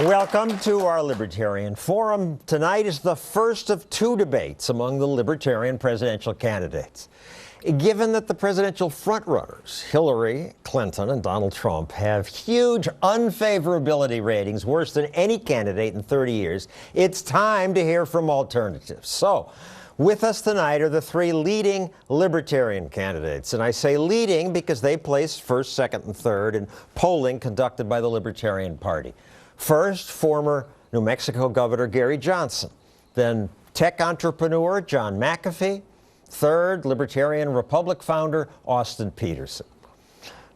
Welcome to our Libertarian Forum. Tonight is the first of two debates among the Libertarian presidential candidates. Given that the presidential frontrunners, Hillary Clinton and Donald Trump, have huge unfavorability ratings, worse than any candidate in 30 years, it's time to hear from alternatives. So, with us tonight are the three leading Libertarian candidates. And I say leading because they placed first, second, and third in polling conducted by the Libertarian Party. First, former New Mexico Governor Gary Johnson. Then tech entrepreneur John McAfee. Third, Libertarian Republic founder Austin Petersen.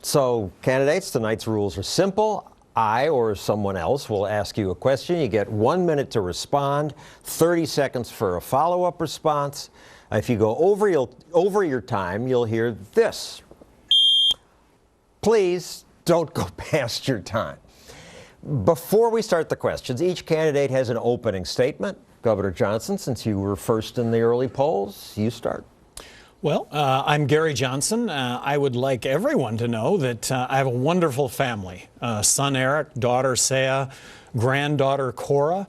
So, candidates, tonight's rules are simple. I or someone else will ask you a question. You get 1 minute to respond, 30 seconds for a follow-up response. If you go over your time, you'll hear this. Please don't go past your time. Before we start the questions, each candidate has an opening statement. Governor Johnson, since you were first in the early polls, you start. Well, I'm Gary Johnson. I would like everyone to know that I have a wonderful family. Son Eric, daughter Saya, granddaughter Cora,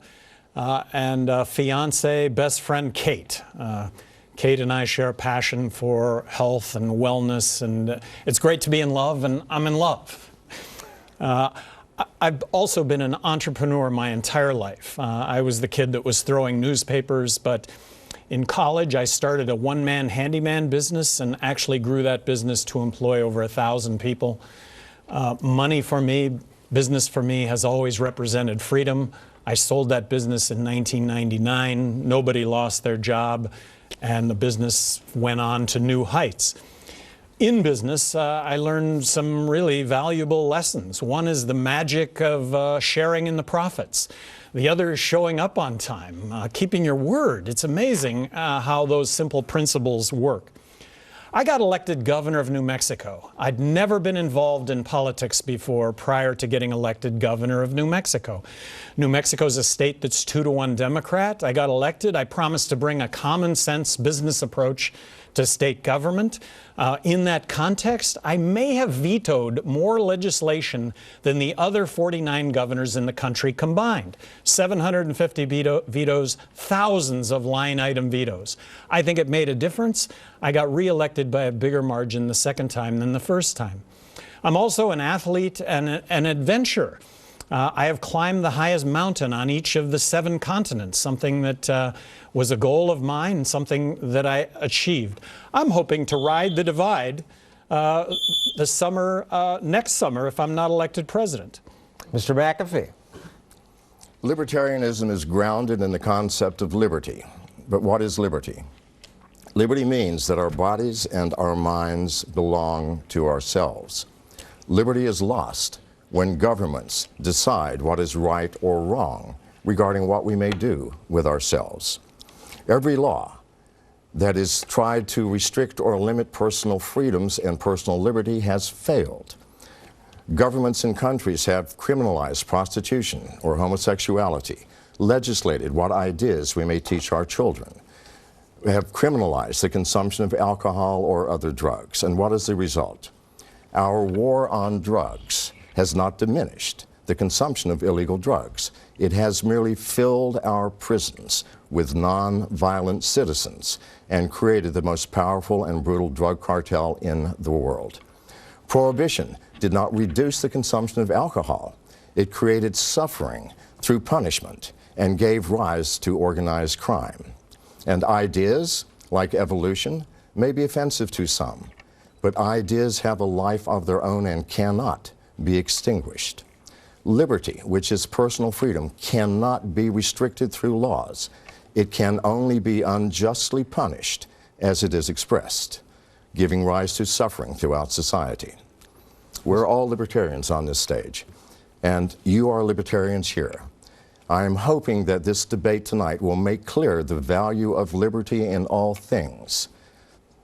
and fiance, best friend Kate. Kate and I share a passion for health and wellness, and it's great to be in love, and I'm in love. I've also been an entrepreneur my entire life. I was the kid that was throwing newspapers, but in college I started a one-man handyman business and actually grew that business to employ over 1,000 people. Money for me, business for me, has always represented freedom. I sold that business in 1999. Nobody lost their job, and the business went on to new heights. In business, I learned some really valuable lessons. One is the magic of sharing in the profits. The other is showing up on time, keeping your word. It's amazing how those simple principles work. I got elected governor of New Mexico. I'd never been involved in politics before prior to getting elected governor of New Mexico. New Mexico's a state that's 2-to-1 Democrat. I got elected. I promised to bring a common sense business approach to state government. In that context, I may have vetoed more legislation than the other 49 governors in the country combined. 750 vetoes, thousands of line item vetoes. I think it made a difference. I got reelected by a bigger margin the second time than the first time. I'm also an athlete and an adventurer. I have climbed the highest mountain on each of the 7 continents, something that was a goal of mine and something that I achieved. I'm hoping to ride the divide next summer if I'm not elected president. Mr. McAfee. Libertarianism is grounded in the concept of liberty. But what is liberty? Liberty means that our bodies and our minds belong to ourselves. Liberty is lost when governments decide what is right or wrong regarding what we may do with ourselves. Every law that is tried to restrict or limit personal freedoms and personal liberty has failed. Governments and countries have criminalized prostitution or homosexuality, legislated what ideas we may teach our children, have criminalized the consumption of alcohol or other drugs. And what is the result? Our war on drugs has not diminished the consumption of illegal drugs. It has merely filled our prisons with non-violent citizens and created the most powerful and brutal drug cartel in the world. Prohibition did not reduce the consumption of alcohol. It created suffering through punishment and gave rise to organized crime. And ideas, like evolution, may be offensive to some, but ideas have a life of their own and cannot be extinguished. Liberty, which is personal freedom, cannot be restricted through laws. It can only be unjustly punished as it is expressed, giving rise to suffering throughout society. We're all libertarians on this stage, and you are libertarians here. I am hoping that this debate tonight will make clear the value of liberty in all things.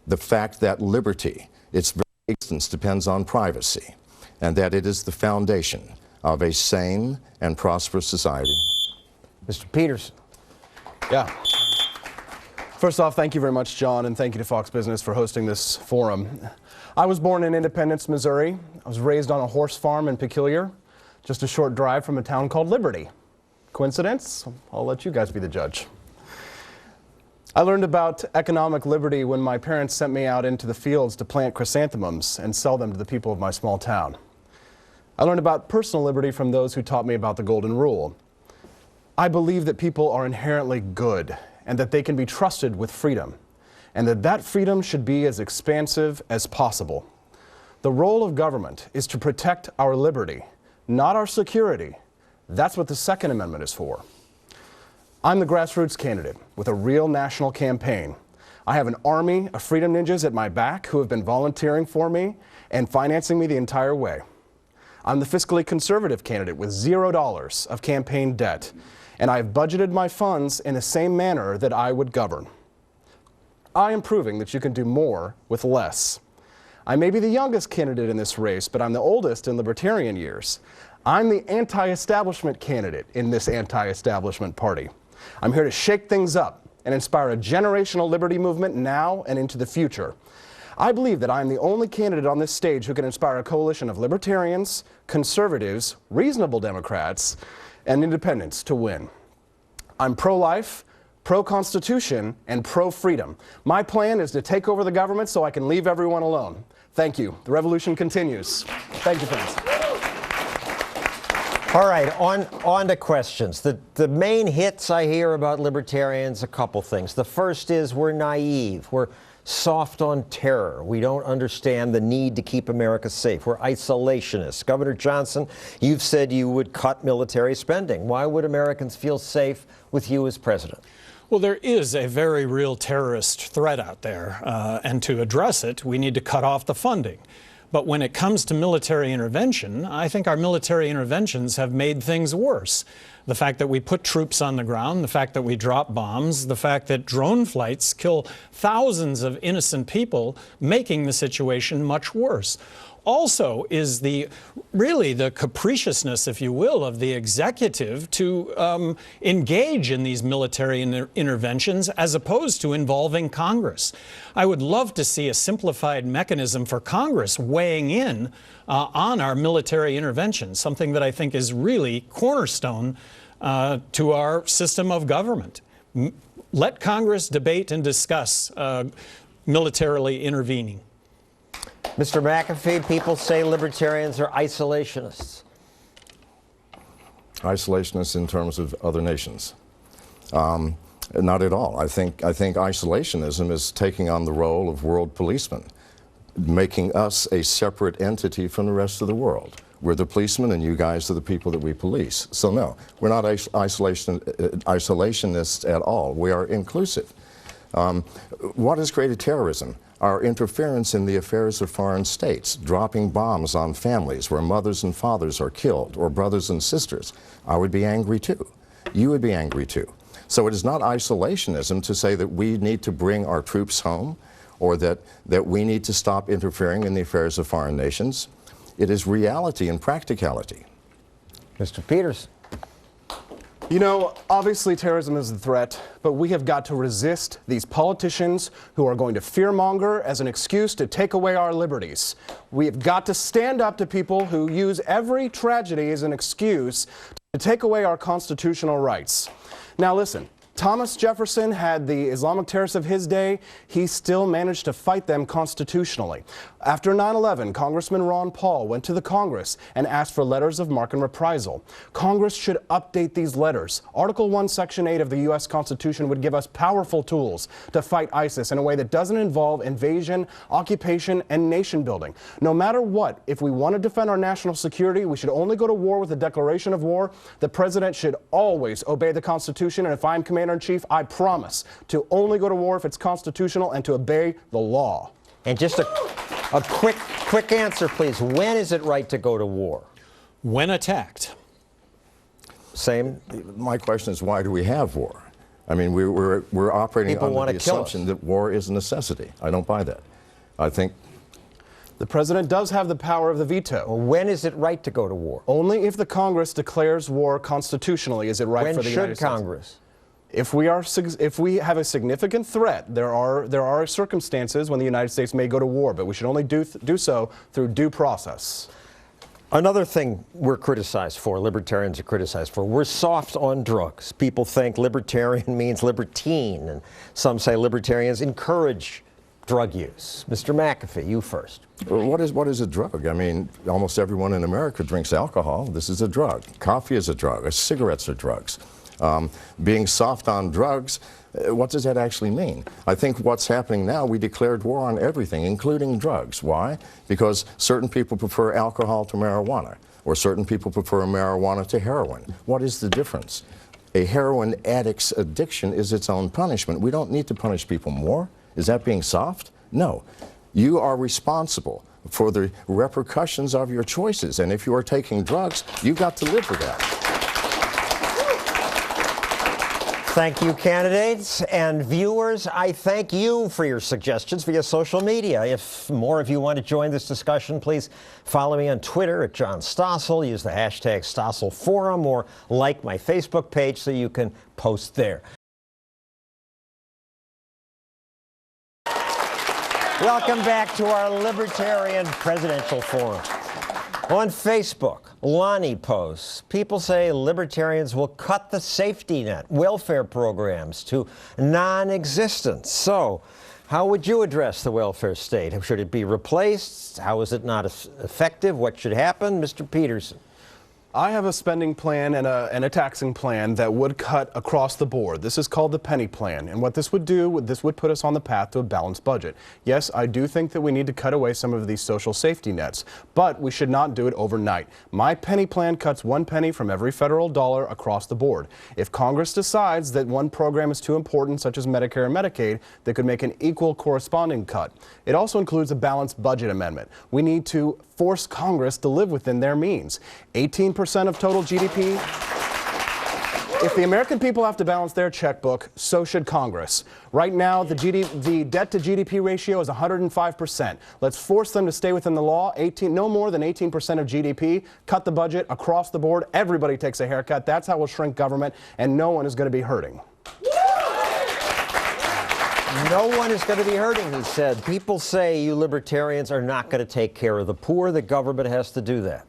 The fact that liberty, its very existence, depends on privacy, and that it is the foundation of a sane and prosperous society. Mr. Petersen. Yeah. First off, thank you very much, John, and thank you to Fox Business for hosting this forum. I was born in Independence, Missouri. I was raised on a horse farm in Peculiar. just a short drive from a town called Liberty. Coincidence? I'll let you guys be the judge. I learned about economic liberty when my parents sent me out into the fields to plant chrysanthemums and sell them to the people of my small town. I learned about personal liberty from those who taught me about the Golden Rule. I believe that people are inherently good and that they can be trusted with freedom, and that freedom should be as expansive as possible. The role of government is to protect our liberty, not our security. That's what the Second Amendment is for. I'm the grassroots candidate with a real national campaign. I have an army of freedom ninjas at my back who have been volunteering for me and financing me the entire way. I'm the fiscally conservative candidate with $0 of campaign debt, and I have budgeted my funds in the same manner that I would govern. I am proving that you can do more with less. I may be the youngest candidate in this race, but I'm the oldest in libertarian years. I'm the anti-establishment candidate in this anti-establishment party. I'm here to shake things up and inspire a generational liberty movement now and into the future. I believe that I'm the only candidate on this stage who can inspire a coalition of libertarians, conservatives, reasonable Democrats, and independents to win. I'm pro-life, pro-constitution, and pro-freedom. My plan is to take over the government so I can leave everyone alone. Thank you. The revolution continues. Thank you, friends. All right, on to questions. The main hits I hear about libertarians, a couple things. The first is we're naive. We're soft on terror. We don't understand the need to keep America safe. We're isolationists. Governor Johnson, you've said you would cut military spending. Why would Americans feel safe with you as president? Well, there is a very real terrorist threat out there, and to address it, we need to cut off the funding. But when it comes to military intervention, I think our military interventions have made things worse. The fact that we put troops on the ground, the fact that we drop bombs, the fact that drone flights kill thousands of innocent people, making the situation much worse. Also is really the capriciousness, if you will, of the executive to engage in these military interventions as opposed to involving Congress. I would love to see a simplified mechanism for Congress weighing in on our military interventions, something that I think is really cornerstone to our system of government. Let Congress debate and discuss militarily intervening. Mr. McAfee, people say libertarians are isolationists. Isolationists in terms of other nations? Not at all. I think isolationism is taking on the role of world policemen, making us a separate entity from the rest of the world. We're the policemen and you guys are the people that we police. So no, we're not isolationists at all. We are inclusive. What has created terrorism? Our interference in the affairs of foreign states, dropping bombs on families where mothers and fathers are killed, or brothers and sisters. I would be angry too. You would be angry too. So it is not isolationism to say that we need to bring our troops home, or that we need to stop interfering in the affairs of foreign nations. It is reality and practicality. Mr. Peterson. You know, obviously terrorism is a threat, but we have got to resist these politicians who are going to fearmonger as an excuse to take away our liberties. We have got to stand up to people who use every tragedy as an excuse to take away our constitutional rights. Now listen, Thomas Jefferson had the Islamic terrorists of his day. He still managed to fight them constitutionally. After 9/11, Congressman Ron Paul went to the Congress and asked for letters of marque and reprisal. Congress should update these letters. Article 1, Section 8 of the U.S. Constitution would give us powerful tools to fight ISIS in a way that doesn't involve invasion, occupation, and nation building. No matter what, if we want to defend our national security, we should only go to war with a declaration of war. The president should always obey the Constitution, and if I'm Commander-in-Chief, I promise to only go to war if it's constitutional and to obey the law. And just a quick answer, please. When is it right to go to war? When attacked. Same. My question is, why do we have war? I mean, we're operating under the assumption that war is a necessity. I don't buy that. I think the president does have the power of the veto. Well, when is it right to go to war? Only if the Congress declares war constitutionally is it right for the United States. When should Congress? If we have a significant threat, there are circumstances when the United States may go to war, but we should only do so through due process. Another thing we're criticized for, libertarians are criticized for, we're soft on drugs. People think libertarian means libertine, and some say libertarians encourage drug use. Mr. McAfee, you first. What is a drug? I mean, almost everyone in America drinks alcohol. This is a drug. Coffee is a drug. Cigarettes are drugs. Being soft on drugs, what does that actually mean? I think what's happening now, we declared war on everything, including drugs. Why? Because certain people prefer alcohol to marijuana, or certain people prefer marijuana to heroin. What is the difference? A heroin addict's addiction is its own punishment. We don't need to punish people more. Is that being soft? No. You are responsible for the repercussions of your choices, and if you are taking drugs, you've got to live with that. Thank you, candidates and viewers. I thank you for your suggestions via social media. If more of you want to join this discussion, please follow me on Twitter at John Stossel. Use the hashtag StosselForum or like my Facebook page so you can post there. Welcome back to our Libertarian Presidential Forum. On Facebook, Lonnie posts, people say libertarians will cut the safety net, welfare programs to non-existent. So, how would you address the welfare state? Should it be replaced? How is it not effective? What should happen? Mr. Petersen. I have a spending plan and a taxing plan that would cut across the board. This is called the penny plan. And what this would do, this would put us on the path to a balanced budget. Yes, I do think that we need to cut away some of these social safety nets, but we should not do it overnight. My penny plan cuts 1 penny from every federal dollar across the board. If Congress decides that one program is too important, such as Medicare and Medicaid, they could make an equal corresponding cut. It also includes a balanced budget amendment. We need to force Congress to live within their means. 18% of total GDP. If the American people have to balance their checkbook, so should Congress. Right now, the debt to GDP ratio is 105%. Let's force them to stay within the law. No more than 18% of GDP. Cut the budget across the board. Everybody takes a haircut. That's how we'll shrink government, and no one is going to be hurting. No one is going to be hurting, he said. People say you libertarians are not going to take care of the poor. The government has to do that.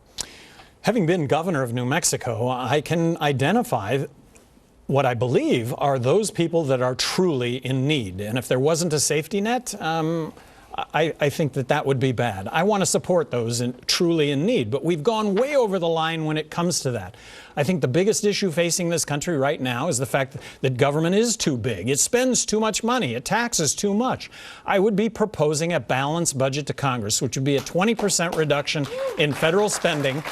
Having been governor of New Mexico, I can identify what I believe are those people that are truly in need. And if there wasn't a safety net, I think that would be bad. I want to support those truly in need, but we've gone way over the line when it comes to that. I think the biggest issue facing this country right now is the fact that government is too big. It spends too much money. It taxes too much. I would be proposing a balanced budget to Congress, which would be a 20% reduction in federal spending.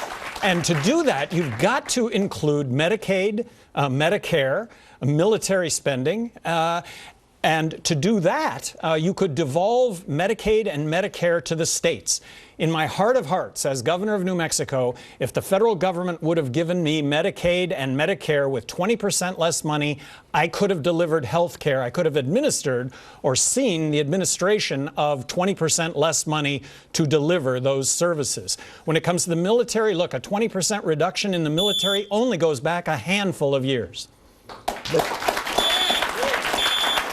And to do that, you've got to include Medicaid, Medicare, military spending, and to do that, you could devolve Medicaid and Medicare to the states. In my heart of hearts, as governor of New Mexico, if the federal government would have given me Medicaid and Medicare with 20% less money, I could have delivered health care. I could have administered or seen the administration of 20% less money to deliver those services. When it comes to the military, look, a 20% reduction in the military only goes back a handful of years.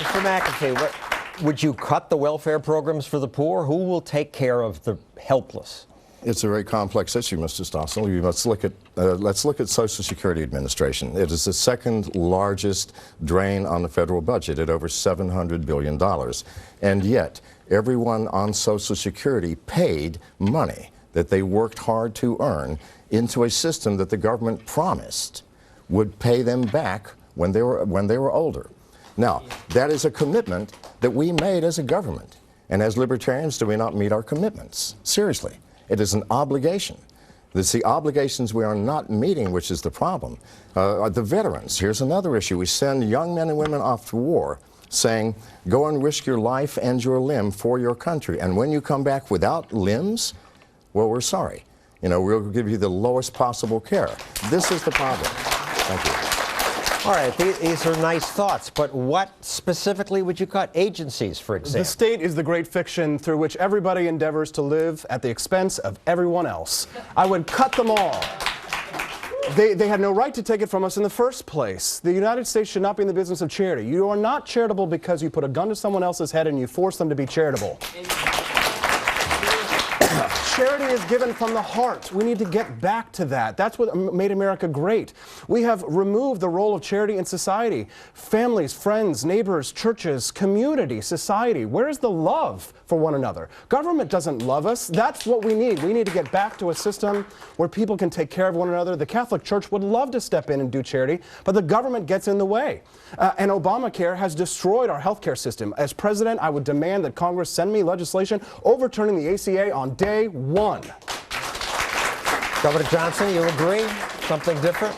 Mr. McAfee, would you cut the welfare programs for the poor? Who will take care of the helpless? It's a very complex issue, Mr. Stossel. You must look at, let's look at Social Security Administration. It is the second largest drain on the federal budget at over $700 billion. And yet, everyone on Social Security paid money that they worked hard to earn into a system that the government promised would pay them back when they were older. Now, that is a commitment that we made as a government. And as libertarians, do we not meet our commitments? Seriously. It is an obligation. It's the obligations we are not meeting, which is the problem. The veterans, here's another issue. We send young men and women off to war saying, go and risk your life and your limb for your country. And when you come back without limbs, well, we're sorry. You know, we'll give you the lowest possible care. This is the problem. Thank you. All right, these are nice thoughts, but what specifically would you cut? Agencies, for example. The state is the great fiction through which everybody endeavors to live at the expense of everyone else. I would cut them all. They had no right to take it from us in the first place. The United States should not be in the business of charity. You are not charitable because you put a gun to someone else's head and you force them to be charitable. Charity is given from the heart. We need to get back to that. That's what made America great. We have removed the role of charity in society. Families, friends, neighbors, churches, community, society. Where is the love for one another? Government doesn't love us. That's what we need. We need to get back to a system where people can take care of one another. The Catholic Church would love to step in and do charity, but the government gets in the way. And Obamacare has destroyed our healthcare system. As president, I would demand that Congress send me legislation overturning the ACA on day one. Governor Johnson, you agree? Something different?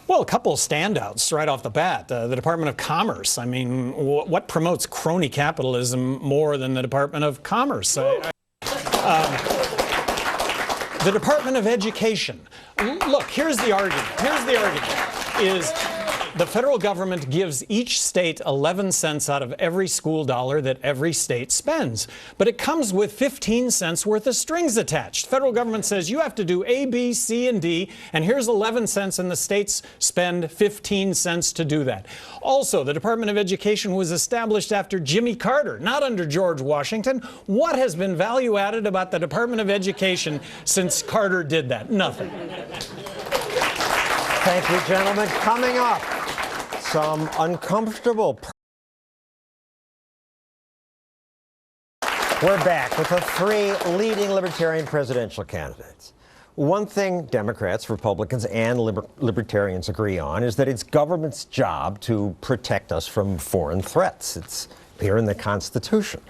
Well, a couple of standouts right off the bat. The Department of Commerce. I mean, what promotes crony capitalism more than the Department of Commerce? The Department of Education. Look, here's the argument. Is the federal government gives each state 11 cents out of every school dollar that every state spends. But it comes with 15 cents worth of strings attached. Federal government says you have to do A, B, C, and D, and here's 11 cents, and the states spend 15 cents to do that. Also, the Department of Education was established after Jimmy Carter, not under George Washington. What has been value added about the Department of Education since Carter did that? Nothing. Thank you, gentlemen. Coming up, some uncomfortable. We're back with the three leading libertarian presidential candidates. One thing Democrats, Republicans, and libertarians agree on is that it's government's job to protect us from foreign threats. It's here in the Constitution.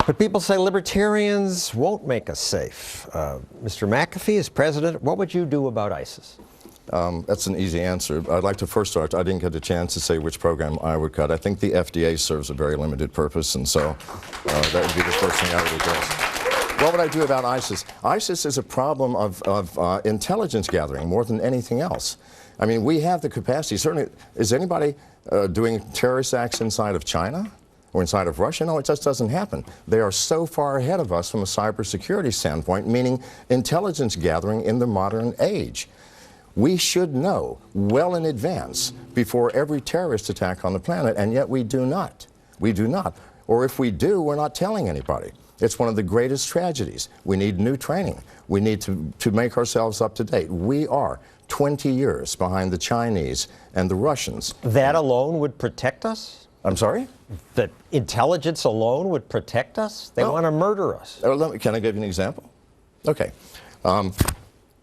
But people say libertarians won't make us safe. Mr. McAfee, as president, what would you do about ISIS? That's an easy answer. I'd like to first start, I didn't get a chance to say which program I would cut. I think the FDA serves a very limited purpose, and so that would be the first thing I would address. What would I do about ISIS? ISIS is a problem of intelligence gathering more than anything else. I mean, we have the capacity. Certainly, is anybody doing terrorist acts inside of China or inside of Russia? No, it just doesn't happen. They are so far ahead of us from a cybersecurity standpoint, meaning intelligence gathering in the modern age. We should know well in advance before every terrorist attack on the planet, and yet we do not. We do not. Or if we do, we're not telling anybody. It's one of the greatest tragedies. We need new training. We need to make ourselves up to date. We are 20 years behind the Chinese and the Russians. That alone would protect us? I'm sorry? That intelligence alone would protect us? They want to murder us. Can I give you an example? Okay.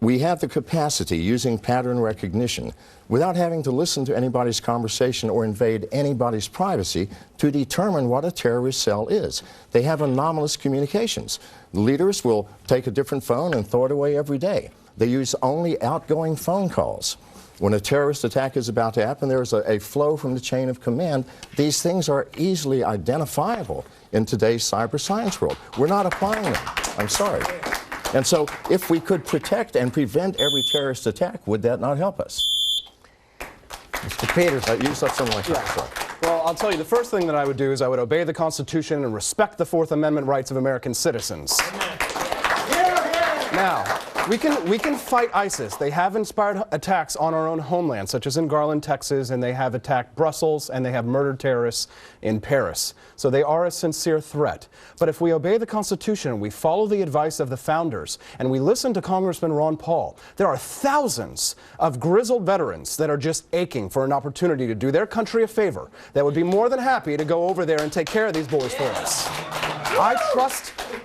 We have the capacity, using pattern recognition, without having to listen to anybody's conversation or invade anybody's privacy, to determine what a terrorist cell is. They have anomalous communications. Leaders will take a different phone and throw it away every day. They use only outgoing phone calls. When a terrorist attack is about to happen, there's a flow from the chain of command. These things are easily identifiable in today's cyber science world. We're not applying them. I'm sorry. And so if we could protect and prevent every terrorist attack, would that not help us? Mr. Petersen. You said something like that. Yeah. Well, I'll tell you, the first thing that I would do is I would obey the Constitution and respect the Fourth Amendment rights of American citizens. Now, we can fight ISIS. They have inspired attacks on our own homeland, such as in Garland, Texas, and they have attacked Brussels, and they have murdered terrorists in Paris. So they are a sincere threat. But if we obey the Constitution, we follow the advice of the founders, and we listen to Congressman Ron Paul, there are thousands of grizzled veterans that are just aching for an opportunity to do their country a favor, that would be more than happy to go over there and take care of these boys for us.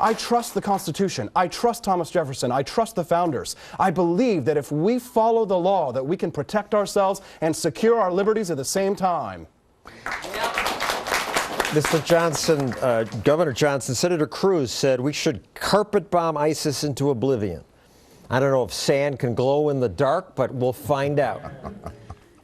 I trust the Constitution. I trust Thomas Jefferson. I trust the founders. I believe that if we follow the law, that we can protect ourselves and secure our liberties at the same time. Mr. Johnson, Governor Johnson, Senator Cruz said we should carpet bomb ISIS into oblivion. I don't know if sand can glow in the dark, but we'll find out.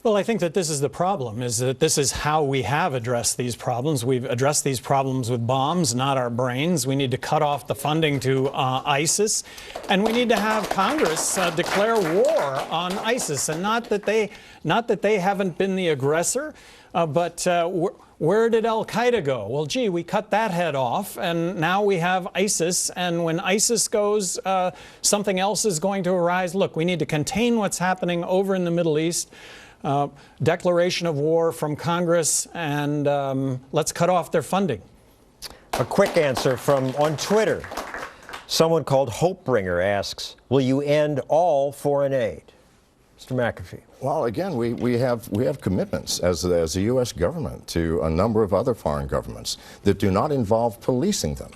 Well, I think that this is the problem, is that this is how we have addressed these problems. We've addressed these problems with bombs, not our brains. We need to cut off the funding to ISIS, and we need to have Congress declare war on ISIS. And not that they haven't been the aggressor, but where did Al-Qaeda go? Well, gee, we cut that head off, and now we have ISIS, and when ISIS goes, something else is going to arise. Look, we need to contain what's happening over in the Middle East. Declaration of war from Congress, and let's cut off their funding. A quick answer from on Twitter. Someone called Hopebringer asks, will you end all foreign aid? Mr. McAfee. Well, again, we have commitments as the U.S. government to a number of other foreign governments that do not involve policing them.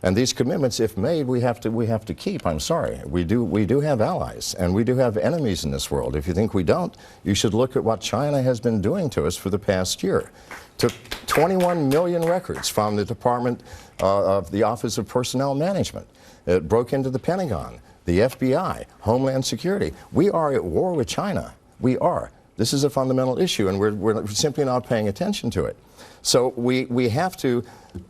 And these commitments, if made, we have to keep. I'm sorry. We do have allies, and we do have enemies in this world. If you think we don't, you should look at what China has been doing to us for the past year. Took 21 million records from the Department of the Office of Personnel Management. It broke into the Pentagon, the FBI, Homeland Security. We are at war with China. We are. This is a fundamental issue, and we're simply not paying attention to it. So we have to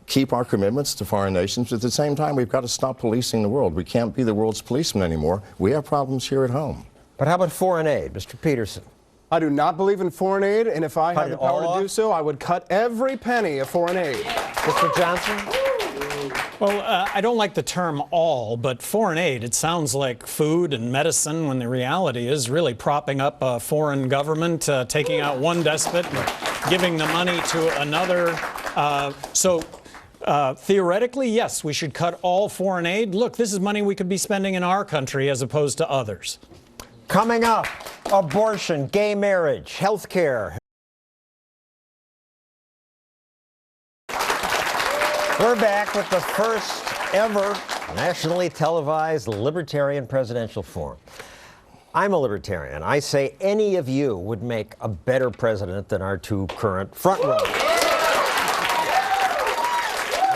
keep our commitments to foreign nations, but at the same time, we've got to stop policing the world. We can't be the world's policeman anymore. We have problems here at home. But how about foreign aid, Mr. Peterson? I do not believe in foreign aid, and if I had the power to do so, I would cut every penny of foreign aid. Mr. Johnson? Well, I don't like the term all, but foreign aid, it sounds like food and medicine, when the reality is really propping up a foreign government, taking out one despot, giving the money to another. Theoretically, yes, we should cut all foreign aid. Look, this is money we could be spending in our country as opposed to others. Coming up, abortion, gay marriage, health care. We're back with the first ever nationally televised Libertarian Presidential Forum. I'm a Libertarian. I say any of you would make a better president than our two current frontrunners.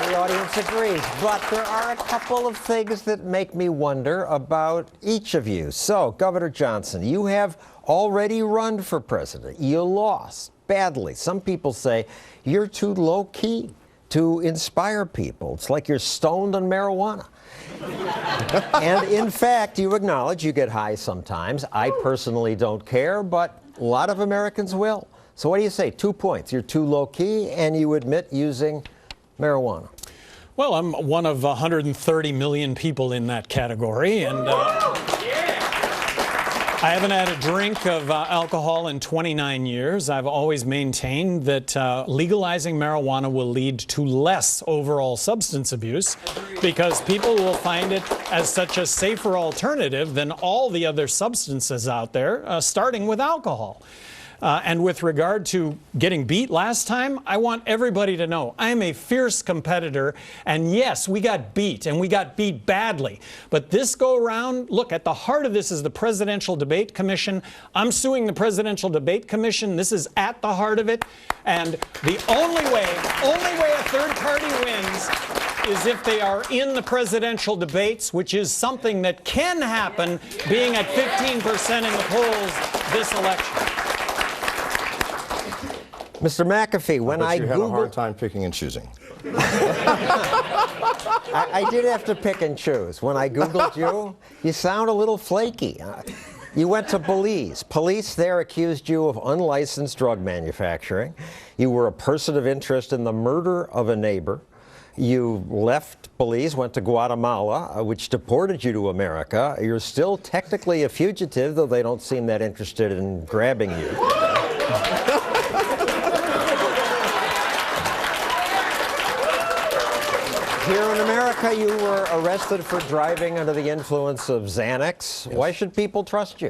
The audience agrees, but there are a couple of things that make me wonder about each of you. So, Governor Johnson, you have already run for president. You lost badly. Some people say you're too low-key to inspire people. It's like you're stoned on marijuana. And in fact, you acknowledge you get high sometimes. I personally don't care, but a lot of Americans will. So what do you say? 2 points. You're too low-key, and you admit using marijuana. Well, I'm one of 130 million people in that category, and I haven't had a drink of alcohol in 29 years. I've always maintained that legalizing marijuana will lead to less overall substance abuse because people will find it as such a safer alternative than all the other substances out there, starting with alcohol. And with regard to getting beat last time, I want everybody to know I am a fierce competitor. And yes, we got beat, and we got beat badly. But this go around, look, at the heart of this is the Presidential Debate Commission. I'm suing the Presidential Debate Commission. This is at the heart of it. And the only way a third party wins is if they are in the presidential debates, which is something that can happen being at 15% in the polls this election. Mr. McAfee, when I had a hard time picking and choosing. I did have to pick and choose. When I Googled you, you sound a little flaky. You went to Belize. Police there accused you of unlicensed drug manufacturing. You were a person of interest in the murder of a neighbor. You left Belize, went to Guatemala, which deported you to America. You're still technically a fugitive, though they don't seem that interested in grabbing you. Here in America, you were arrested for driving under the influence of Xanax. Why should people trust you?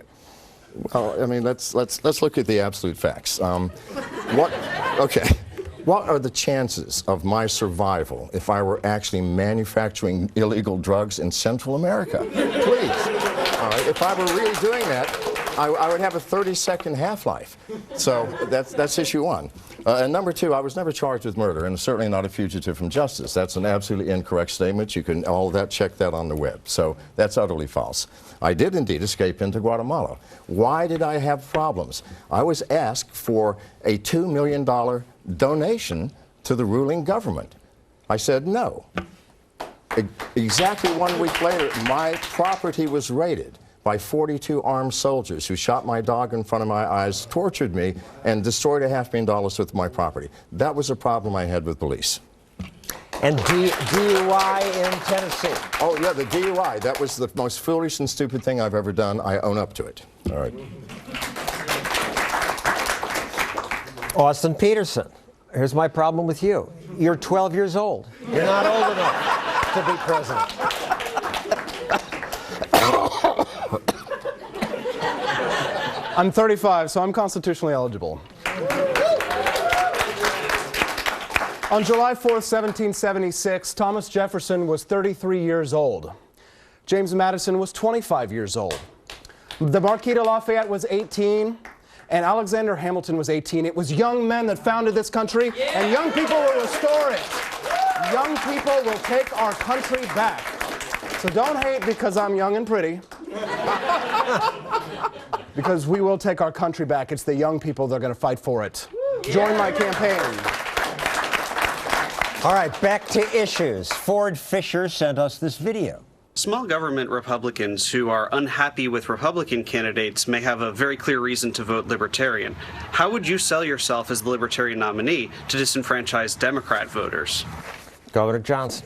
Well, I mean, let's look at the absolute facts. What are the chances of my survival if I were actually manufacturing illegal drugs in Central America? Please. All right, if I were really doing that, I would have a 30-second half-life. So that's issue one. And number two, I was never charged with murder, and certainly not a fugitive from justice. That's an absolutely incorrect statement. You can check that on the web. So that's utterly false. I did indeed escape into Guatemala. Why did I have problems? I was asked for a $2 million donation to the ruling government. I said no. Exactly 1 week later, my property was raided by 42 armed soldiers who shot my dog in front of my eyes, tortured me, and destroyed $500,000 worth of my property. That was a problem I had with police. And DUI in Tennessee. Oh, yeah, the DUI. That was the most foolish and stupid thing I've ever done. I own up to it. All right. Austin Peterson, here's my problem with you. You're 12 years old. You're not old enough to be president. I'm 35, so I'm constitutionally eligible. On July 4th, 1776, Thomas Jefferson was 33 years old. James Madison was 25 years old. The Marquis de Lafayette was 18, and Alexander Hamilton was 18. It was young men that founded this country, and young people will restore it. Young people will take our country back. So don't hate because I'm young and pretty. Because we will take our country back. It's the young people that are going to fight for it. Join my campaign. All right, back to issues. Ford Fisher sent us this video. Small government Republicans who are unhappy with Republican candidates may have a very clear reason to vote Libertarian. How would you sell yourself as the Libertarian nominee to disenfranchised Democrat voters? Governor Johnson.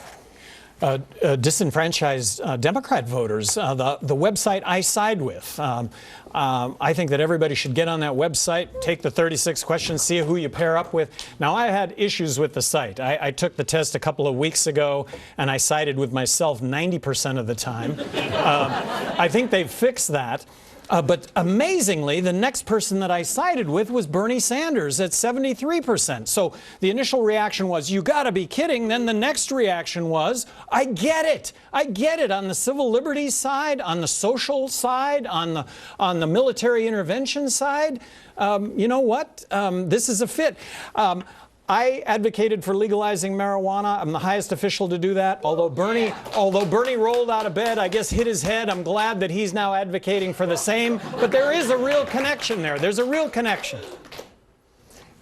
Disenfranchised Democrat voters, the website I side with. I think that everybody should get on that website, take the 36 questions, see who you pair up with. Now, I had issues with the site. I took the test a couple of weeks ago, and I sided with myself 90% of the time. I think they've fixed that. But amazingly, the next person that I sided with was Bernie Sanders at 73%. So the initial reaction was, you got to be kidding. Then the next reaction was, I get it. I get it on the civil liberties side, on the social side, on the military intervention side. You know what? This is a fit. I advocated for legalizing marijuana. I'm the highest official to do that. Although Bernie rolled out of bed, I guess hit his head. I'm glad that he's now advocating for the same. But there is a real connection there. There's a real connection.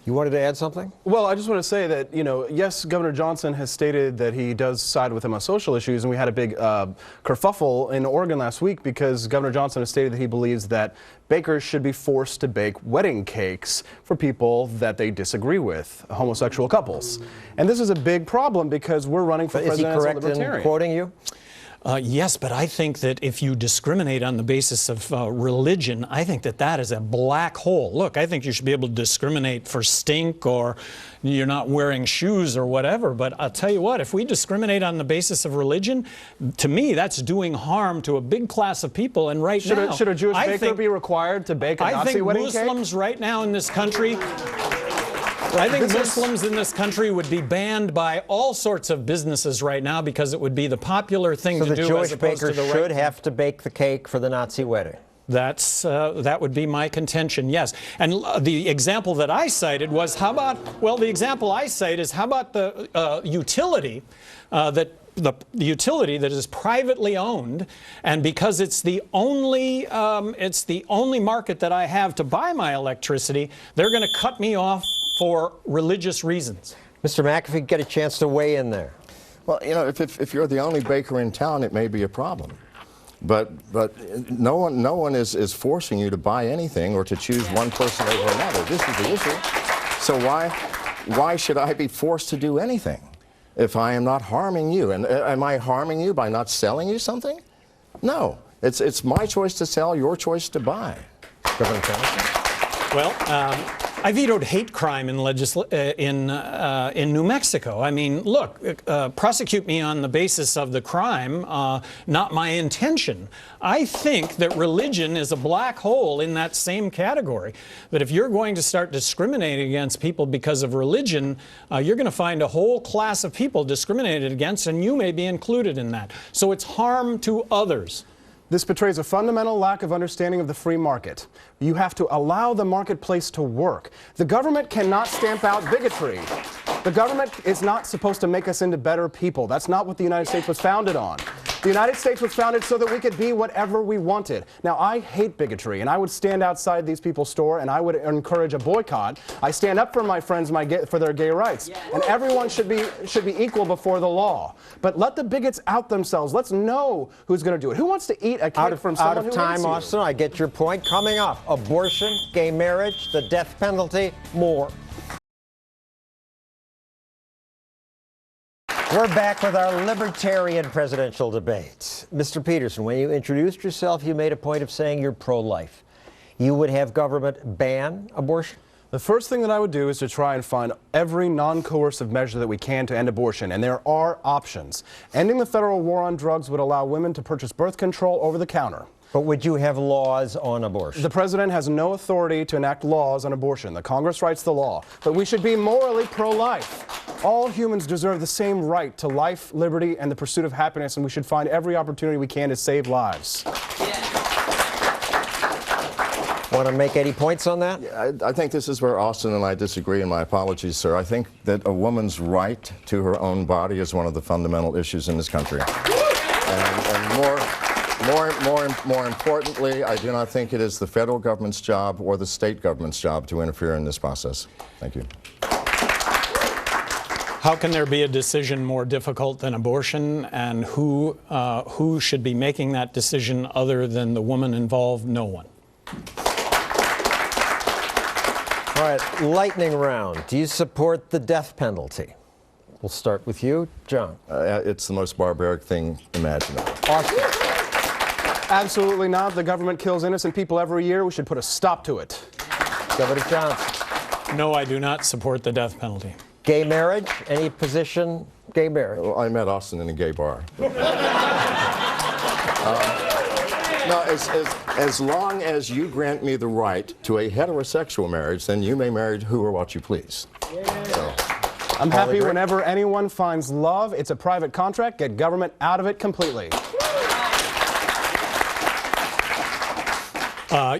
You wanted to add something? Well, I just want to say that, yes, Governor Johnson has stated that he does side with him on social issues, and we had a big kerfuffle in Oregon last week because Governor Johnson has stated that he believes that bakers should be forced to bake wedding cakes for people that they disagree with, homosexual couples. And this is a big problem because we're running for president as a libertarian. Is he correct in quoting you? Yes, but I think that if you discriminate on the basis of religion, I think that that is a black hole. Look, I think you should be able to discriminate for stink or you're not wearing shoes or whatever. But I'll tell you what, if we discriminate on the basis of religion, to me, that's doing harm to a big class of people. And right now, should a Jewish baker be required to bake a Nazi wedding cake? I think Muslims right now in this country... I think Muslims in this country would be banned by all sorts of businesses right now because it would be the popular thing to do. So the Jewish baker should have to bake the cake for the Nazi wedding? That would be my contention, yes. And the example that I cited was, how about the utility the utility that is privately owned, and because it's the only market that I have to buy my electricity, they're going to cut me off for religious reasons. Mr. McAfee, get a chance to weigh in there. Well, if you're the only baker in town, it may be a problem. But no one is forcing you to buy anything or to choose one person over another. This is the issue. So why should I be forced to do anything if I am not harming you? And am I harming you by not selling you something? No. It's my choice to sell, your choice to buy. Well, I vetoed hate crime in New Mexico. I mean, look, prosecute me on the basis of the crime, not my intention. I think that religion is a black hole in that same category. That if you're going to start discriminating against people because of religion, you're going to find a whole class of people discriminated against, and you may be included in that. So it's harm to others. This betrays a fundamental lack of understanding of the free market. You have to allow the marketplace to work. The government cannot stamp out bigotry. The government is not supposed to make us into better people. That's not what the United States was founded on. The United States was founded so that we could be whatever we wanted. Now, I hate bigotry, and I would stand outside these people's store, and I would encourage a boycott. I stand up for my friends for their gay rights, and everyone should be equal before the law. But let the bigots out themselves. Let's know who's going to do it. Who wants to eat a cake from someone who hates you? Out of time, Austin. I get your point. Coming up, abortion, gay marriage, the death penalty, more. We're back with our Libertarian presidential debate. Mr. Peterson, when you introduced yourself, you made a point of saying you're pro-life. You would have government ban abortion? The first thing that I would do is to try and find every non-coercive measure that we can to end abortion, and there are options. Ending the federal war on drugs would allow women to purchase birth control over the counter. But would you have laws on abortion? The president has no authority to enact laws on abortion. The Congress writes the law. But we should be morally pro-life. All humans deserve the same right to life, liberty, and the pursuit of happiness, and we should find every opportunity we can to save lives. Want to make any points on that? I think this is where Austin and I disagree, and my apologies, sir. I think that a woman's right to her own body is one of the fundamental issues in this country. And more importantly, I do not think it is the federal government's job or the state government's job to interfere in this process. Thank you. How can there be a decision more difficult than abortion, and who should be making that decision other than the woman involved? No one. All right, lightning round. Do you support the death penalty? We'll start with you, John. It's the most barbaric thing imaginable. Austin. Absolutely not. The government kills innocent people every year. We should put a stop to it. Governor Johnson. No, I do not support the death penalty. Gay marriage? Any position? Gay marriage? Well, I met Austin in a gay bar. No, as long as you grant me the right to a heterosexual marriage, then you may marry who or what you please. So, I'm happy whenever anyone finds love. It's a private contract. Get government out of it completely.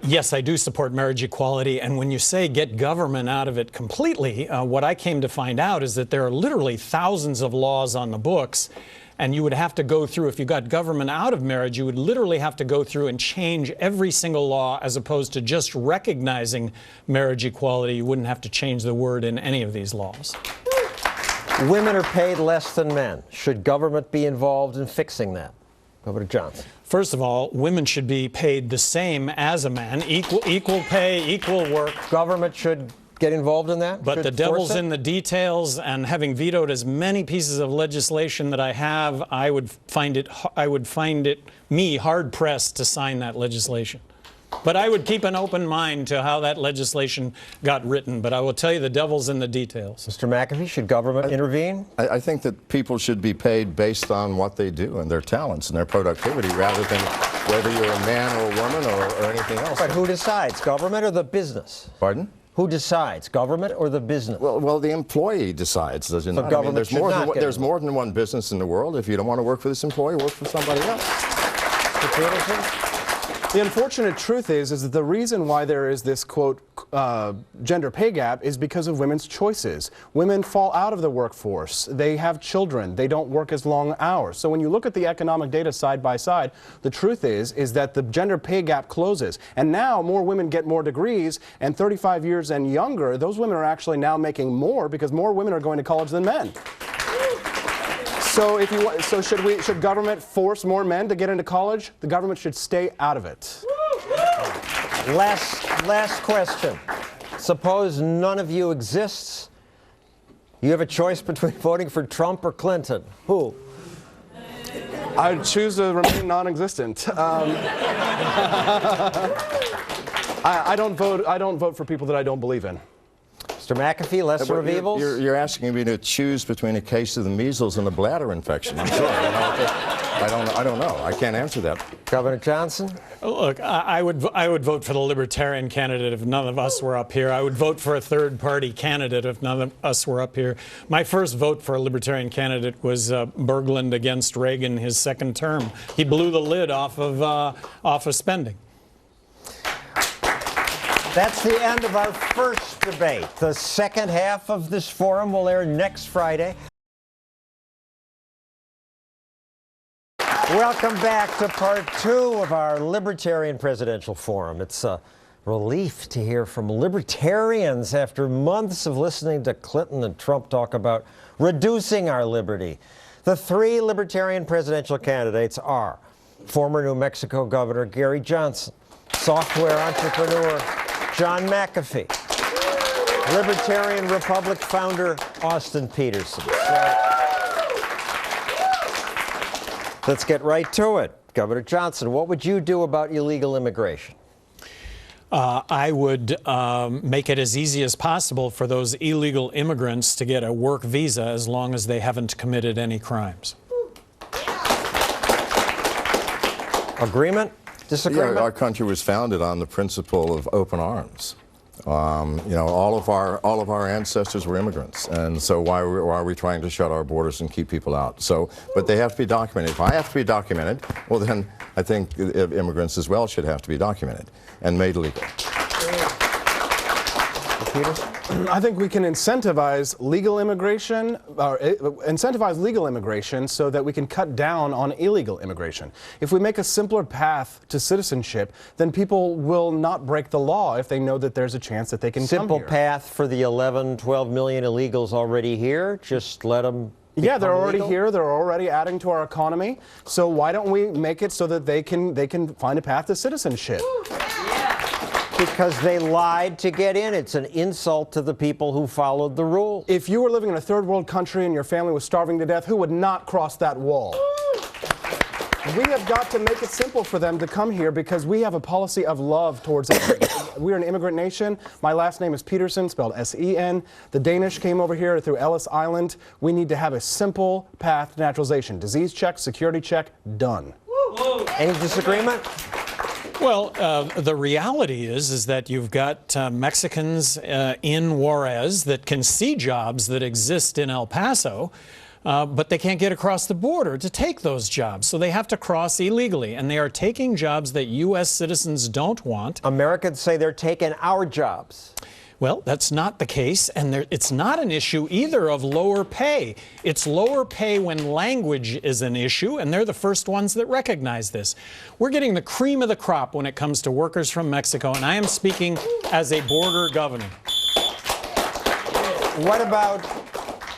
Yes, I do support marriage equality, and when you say get government out of it completely, what I came to find out is that there are literally thousands of laws on the books, and you would have to go through, if you got government out of marriage, you would literally have to go through and change every single law, as opposed to just recognizing marriage equality. You wouldn't have to change the word in any of these laws. Women are paid less than men. Should government be involved in fixing that? Governor Johnson. First of all, women should be paid the same as a man, equal pay, equal work. Government should get involved in that? But Should the devil's force it? in the details, and having vetoed as many pieces of legislation that I have, I would find it me hard pressed to sign that legislation. But I would keep an open mind to how that legislation got written. But I will tell you, the devil's in the details. Mr. McAfee, should government intervene? I think that people should be paid based on what they do and their talents and their productivity, rather than whether you're a man or a woman or anything else. But who decides, government or the business? Pardon? Who decides, government or the business? Well, the employee decides, does it not? government there's should not get there's more than one business in the world. If you don't want to work for this employee, work for somebody else. Mr. Peterson? The unfortunate truth is that the reason why there is this, quote, gender pay gap is because of women's choices. Women fall out of the workforce. They have children. They don't work as long hours. So when you look at the economic data side by side, the truth is that the gender pay gap closes. And now more women get more degrees, and 35 years and younger, those women are actually now making more because more women are going to college than men. So should government force more men to get into college? The government should stay out of it. Last question. Suppose none of you exists. You have a choice between voting for Trump or Clinton. Who? I'd choose to remain non-existent. I don't vote for people that I don't believe in. Mr. McAfee, lesser of evils? You're asking me to choose between a case of the measles and a bladder infection. I'm sorry. I don't know. I can't answer that. Governor Johnson? Look, I would vote for the Libertarian candidate if none of us were up here. I would vote for a third-party candidate if none of us were up here. My first vote for a Libertarian candidate was Bergland against Reagan, his second term. He blew the lid off of spending. That's the end of our first debate. The second half of this forum will air next Friday. Welcome back to part 2 of our Libertarian Presidential Forum. It's a relief to hear from libertarians after months of listening to Clinton and Trump talk about reducing our liberty. The 3 Libertarian presidential candidates are former New Mexico Governor Gary Johnson, software entrepreneur John McAfee, Libertarian Republic founder Austin Petersen. Let's get right to it. Governor Johnson, what would you do about illegal immigration? I would make it as easy as possible for those illegal immigrants to get a work visa as long as they haven't committed any crimes. Agreement? Disagreement? Yeah, our country was founded on the principle of open arms. You know, all of our ancestors were immigrants, and so why are we trying to shut our borders and keep people out? So, but they have to be documented. If I have to be documented, well then I think immigrants as well should have to be documented and made legal. I think we can incentivize legal immigration, so that we can cut down on illegal immigration. If we make a simpler path to citizenship, then people will not break the law if they know that there's a chance that they can come here. Simple path for the 11, 12 million illegals already here. Just let them. Yeah, they're already legal. here. They're already adding to our economy. So why don't we make it so that they can find a path to citizenship? Because they lied to get in. It's an insult to the people who followed the rules. If you were living in a third world country and your family was starving to death, who would not cross that wall? We have got to make it simple for them to come here because we have a policy of love towards immigrants. We're an immigrant nation. My last name is Petersen, spelled S-E-N. The Danish came over here through Ellis Island. We need to have a simple path to naturalization. Disease check, security check, done. Any disagreement? Well, the reality is that you've got Mexicans in Juarez that can see jobs that exist in El Paso, but they can't get across the border to take those jobs. So they have to cross illegally, and they are taking jobs that U.S. citizens don't want. Americans say they're taking our jobs. Well, that's not the case, and it's not an issue either of lower pay. It's lower pay when language is an issue, and they're the first ones that recognize this. We're getting the cream of the crop when it comes to workers from Mexico, and I am speaking as a border governor. What about...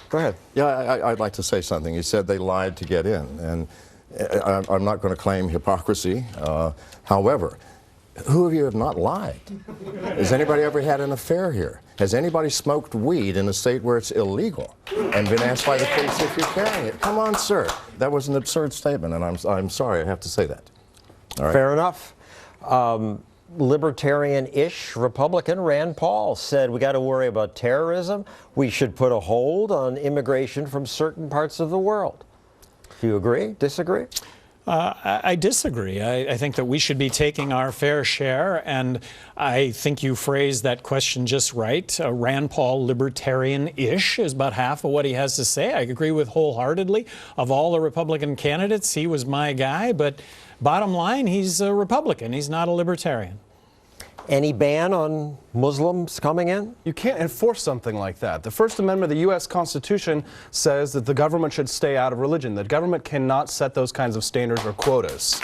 Go ahead. Yeah, I'd like to say something. You said they lied to get in, and I'm not going to claim hypocrisy. However, who of you have not lied? Has anybody ever had an affair here? Has anybody smoked weed in a state where it's illegal and been asked by the police if you're carrying it? Come on, sir. That was an absurd statement, and I'm sorry I have to say that. All right. Fair enough. Libertarian-ish Republican Rand Paul said we got to worry about terrorism. We should put a hold on immigration from certain parts of the world. Do you agree? Disagree? I disagree. I think that we should be taking our fair share, and I think you phrased that question just right. Rand Paul, libertarian-ish, is about half of what he has to say. I agree with wholeheartedly. Of all the Republican candidates, he was my guy, but bottom line, he's a Republican. He's not a libertarian. Any ban on Muslims coming in? You can't enforce something like that. The First Amendment of the U.S. Constitution says that the government should stay out of religion. The government cannot set those kinds of standards or quotas.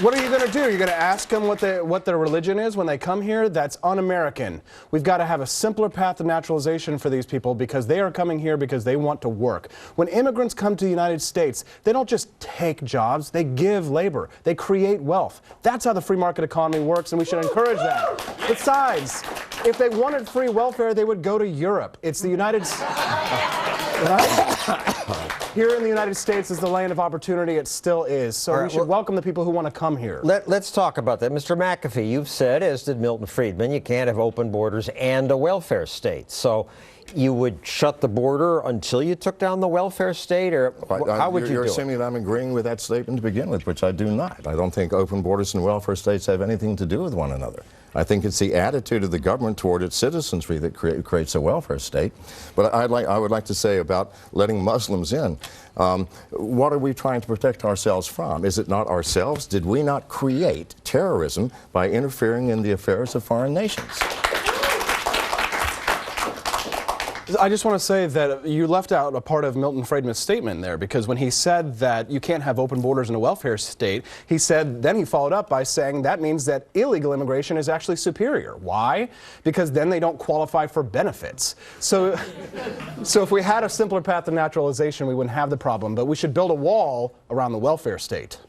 What are you going to do? You're going to ask them what their religion is when they come here? That's un-American. We've got to have a simpler path to naturalization for these people because they are coming here because they want to work. When immigrants come to the United States, they don't just take jobs, they give labor. They create wealth. That's how the free market economy works, and we should encourage that. Besides, if they wanted free welfare, they would go to Europe. It's the United States. Here in the United States is the land of opportunity. It still is. So we should welcome the people who want to come here. Let's talk about that. Mr. McAfee, you've said, as did Milton Friedman, you can't have open borders and a welfare state. So you would shut the border until you took down the welfare state, or how would you do it? You're assuming that I'm agreeing with that statement to begin with, which I do not. I don't think open borders and welfare states have anything to do with one another. I think it's the attitude of the government toward its citizenry that creates a welfare state. But I would like to say about letting Muslims in. What are we trying to protect ourselves from? Is it not ourselves? Did we not create terrorism by interfering in the affairs of foreign nations? I just want to say that you left out a part of Milton Friedman's statement there, because when he said that you can't have open borders in a welfare state, he said, then he followed up by saying that means that illegal immigration is actually superior. Why? Because then they don't qualify for benefits. So if we had a simpler path to naturalization, we wouldn't have the problem, but we should build a wall around the welfare state.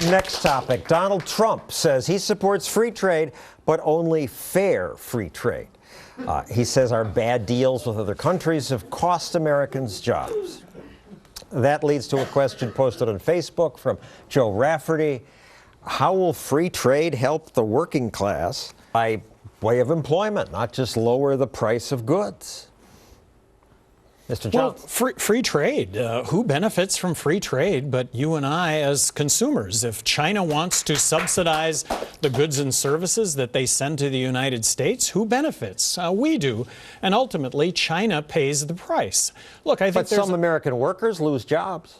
Next topic. Donald Trump says he supports free trade, but only fair free trade. He says our bad deals with other countries have cost Americans jobs. That leads to a question posted on Facebook from Joe Rafferty. How will free trade help the working class by way of employment, not just lower the price of goods? Mr. Well, Johnson. free trade. Who benefits from free trade but you and I as consumers? If China wants to subsidize the goods and services that they send to the United States, who benefits? We do. And ultimately, China pays the price. Look, I think But some American workers lose jobs.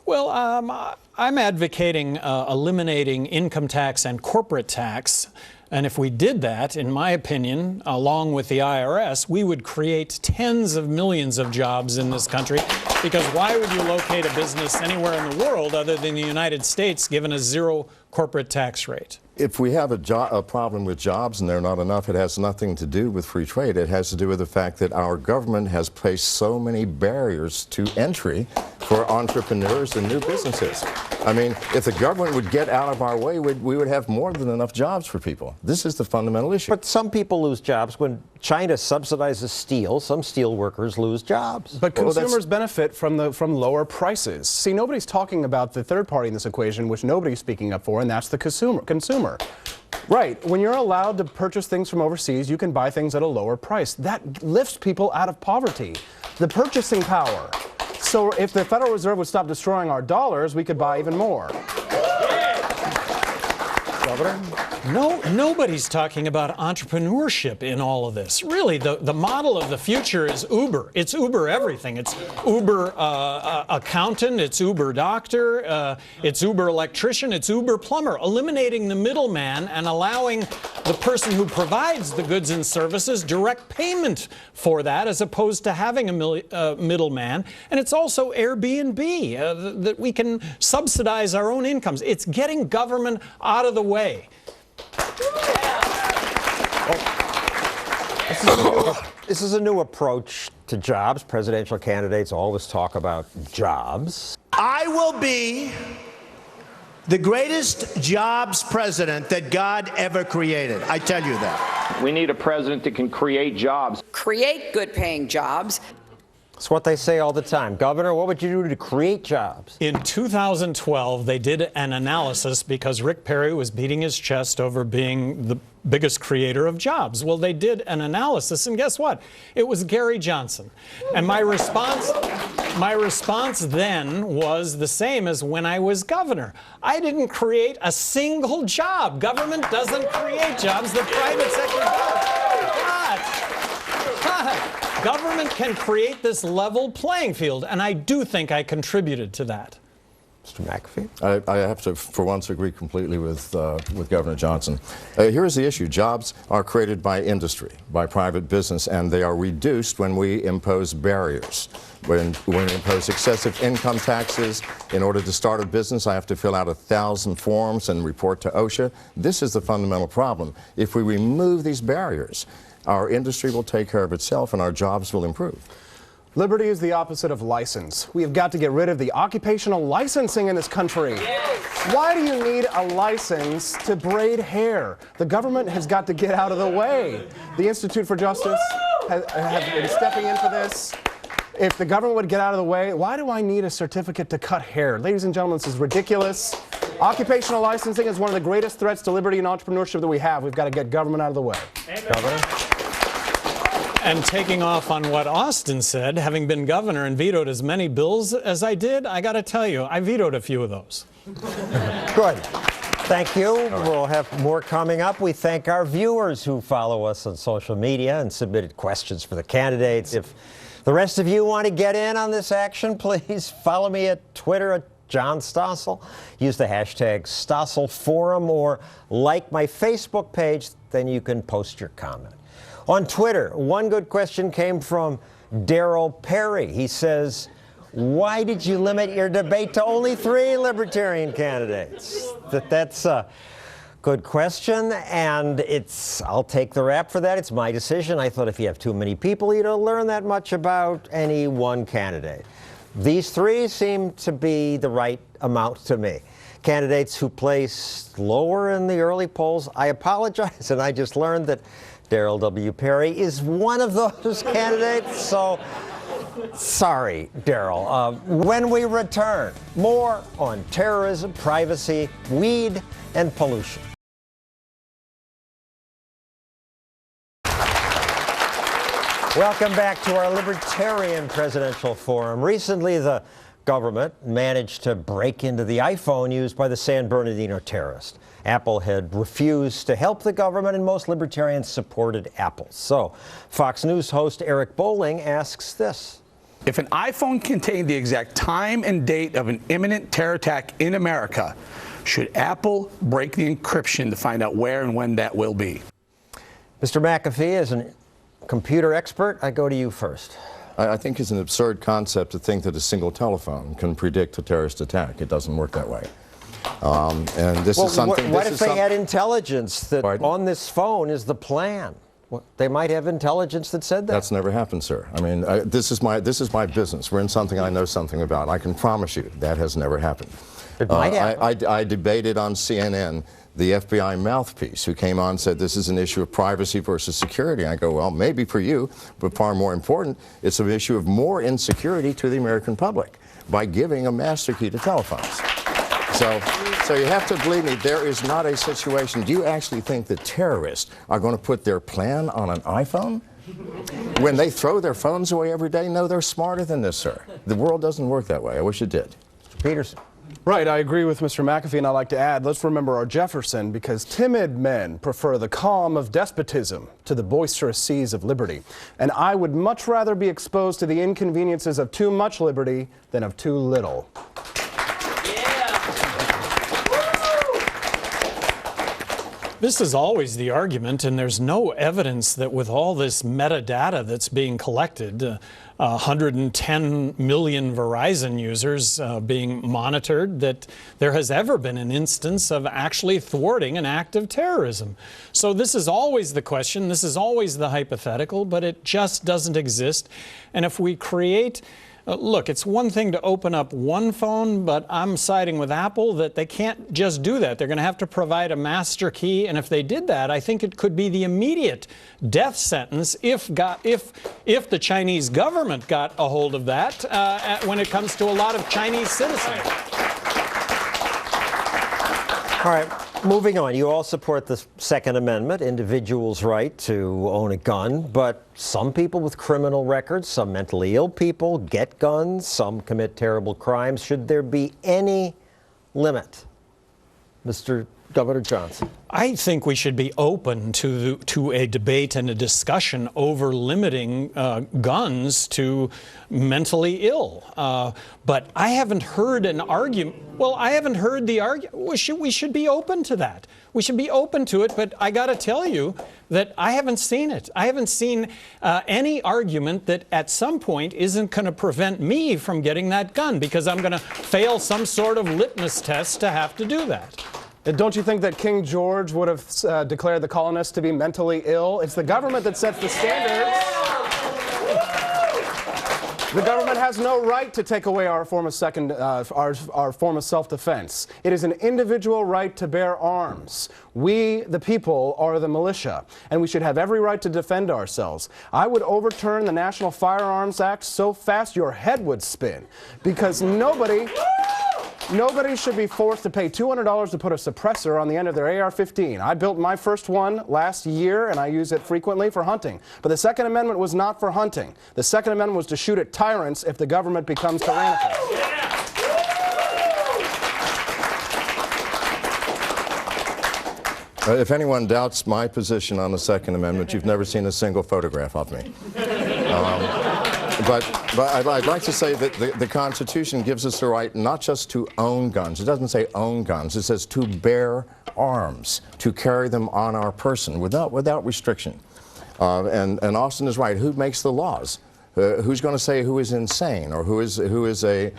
Well, I'm advocating eliminating income tax and corporate tax. And if we did that, in my opinion, along with the IRS, we would create tens of millions of jobs in this country. Because why would you locate a business anywhere in the world other than the United States, given a zero corporate tax rate? If we have a problem with jobs and they're not enough, it has nothing to do with free trade. It has to do with the fact that our government has placed so many barriers to entry for entrepreneurs and new businesses. I mean, if the government would get out of our way, we would have more than enough jobs for people. This is the fundamental issue. But some people lose jobs. When China subsidizes steel, some steel workers lose jobs. But consumers benefit from lower prices. See, nobody's talking about the third party in this equation, which nobody's speaking up for, and that's the consumer. Right. When you're allowed to purchase things from overseas, you can buy things at a lower price. That lifts people out of poverty. The purchasing power. So if the Federal Reserve would stop destroying our dollars, we could buy even more. Governor? No, nobody's talking about entrepreneurship in all of this. Really, the model of the future is Uber. It's Uber everything. It's Uber accountant, it's Uber doctor, it's Uber electrician, it's Uber plumber. Eliminating the middleman and allowing the person who provides the goods and services direct payment for that, as opposed to having a middleman. And it's also Airbnb, that we can subsidize our own incomes. It's getting government out of the way. This is a new approach to jobs. Presidential candidates always talk about jobs. I will be the greatest jobs president that God ever created. I tell you that. We need a president that can create jobs. Create good-paying jobs. It's what they say all the time. Governor, what would you do to create jobs? In 2012, they did an analysis because Rick Perry was beating his chest over being the biggest creator of jobs. Well, they did an analysis, and guess what? It was Gary Johnson. And my response then was the same as when I was governor. I didn't create a single job. Government doesn't create jobs. The private sector does. But government can create this level playing field, and I do think I contributed to that. Mr. McAfee? I have to, for once, agree completely with Governor Johnson. Here's the issue. Jobs are created by industry, by private business, and they are reduced when we impose barriers. When we impose excessive income taxes, in order to start a business, I have to fill out 1,000 forms and report to OSHA. This is the fundamental problem. If we remove these barriers, our industry will take care of itself and our jobs will improve. Liberty is the opposite of license. We have got to get rid of the occupational licensing in this country. Yes. Why do you need a license to braid hair? The government has got to get out of the way. The Institute for Justice has been stepping in for this. If the government would get out of the way, why do I need a certificate to cut hair? Ladies and gentlemen, this is ridiculous. Occupational licensing is one of the greatest threats to liberty and entrepreneurship that we have. We've got to get government out of the way. Governor? And taking off on what Austin said, having been governor and vetoed as many bills as I did, I got to tell you, I vetoed a few of those. Good. Thank you. We'll have more coming up. We thank our viewers who follow us on social media and submitted questions for the candidates. If the rest of you want to get in on this action, please follow me at Twitter at John Stossel. Use the hashtag StosselForum or like my Facebook page, then you can post your comment. On Twitter, one good question came from Daryl Perry. He says, why did you limit your debate to only 3 Libertarian candidates? That's a good question, and I'll take the rap for that. It's my decision. I thought if you have too many people, you don't learn that much about any one candidate. These 3 seem to be the right amount to me. Candidates who placed lower in the early polls, I apologize, and I just learned that Daryl W. Perry is one of those candidates, so sorry, Daryl. When we return, more on terrorism, privacy, weed, and pollution. Welcome back to our Libertarian Presidential Forum. Recently, the government managed to break into the iPhone used by the San Bernardino terrorist. Apple had refused to help the government, and most libertarians supported Apple. So, Fox News host Eric Bolling asks this. If an iPhone contained the exact time and date of an imminent terror attack in America, should Apple break the encryption to find out where and when that will be? Mr. McAfee, as a computer expert, I go to you first. I think it's an absurd concept to think that a single telephone can predict a terrorist attack. It doesn't work that way. And this is something. What if they had intelligence that Pardon? on this phone is the plan? They might have intelligence that said that. That's never happened, sir. I mean, this is my business. We're in something I know something about. I can promise you that has never happened. It might happen. I debated on CNN the FBI mouthpiece who came on and said this is an issue of privacy versus security. I go, well, maybe for you, but far more important, it's an issue of more insecurity to the American public by giving a master key to telephones. So you have to believe me, there is not a situation. Do you actually think that terrorists are going to put their plan on an iPhone? When they throw their phones away every day? No, they're smarter than this, sir. The world doesn't work that way. I wish it did. Peterson. Right, I agree with Mr. McAfee, and I'd like to add, let's remember our Jefferson, because timid men prefer the calm of despotism to the boisterous seas of liberty. And I would much rather be exposed to the inconveniences of too much liberty than of too little. This is always the argument, and there's no evidence that with all this metadata that's being collected, 110 million Verizon users being monitored, that there has ever been an instance of actually thwarting an act of terrorism. So this is always the question, this is always the hypothetical, but it just doesn't exist. And if we create look, it's one thing to open up one phone, but I'm siding with Apple that they can't just do that. They're going to have to provide a master key, and if they did that, I think it could be the immediate death sentence if the Chinese government got a hold of that when it comes to a lot of Chinese citizens. All right, moving on. You all support the Second Amendment, individuals' right to own a gun, but some people with criminal records, some mentally ill people get guns, some commit terrible crimes. Should there be any limit? Mr. Governor Johnson. I think we should be open to a debate and a discussion over limiting guns to mentally ill. But I haven't heard an argument. Well, I haven't heard the argument. We should be open to that. We should be open to it, but I got to tell you that I haven't seen it. I haven't seen any argument that at some point isn't going to prevent me from getting that gun because I'm going to fail some sort of litmus test to have to do that. Don't you think that King George would have declared the colonists to be mentally ill? It's the government that sets the standards. The government has no right to take away our form of our form of self-defense. It is an individual right to bear arms. We, the people, are the militia, and we should have every right to defend ourselves. I would overturn the National Firearms Act so fast your head would spin, because nobody should be forced to pay $200 to put a suppressor on the end of their AR-15. I built my first one last year, and I use it frequently for hunting. But the Second Amendment was not for hunting. The Second Amendment was to shoot at tyrants if the government becomes tyrannical. If anyone doubts my position on the Second Amendment, you've never seen a single photograph of me. But I'd like to say that the Constitution gives us the right not just to own guns. It doesn't say own guns. It says to bear arms, to carry them on our person without restriction. And Austin is right. Who makes the laws? Who's going to say who is insane or who is a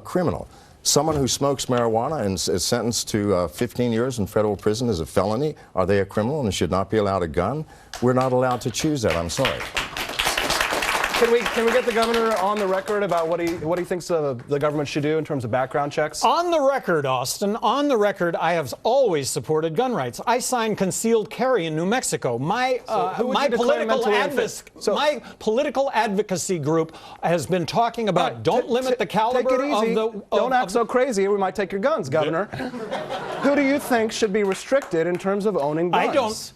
criminal? Someone who smokes marijuana and is sentenced to 15 years in federal prison as a felony, are they a criminal and should not be allowed a gun? We're not allowed to choose that. I'm sorry. Can we get the governor on the record about what he thinks the government should do in terms of background checks? On the record, Austin, on the record, I have always supported gun rights. I signed concealed carry in New Mexico. My political advocacy group has been talking about don't limit the caliber take it easy. of the... Don't act so crazy. We might take your guns, Governor. Who do you think should be restricted in terms of owning guns? I don't.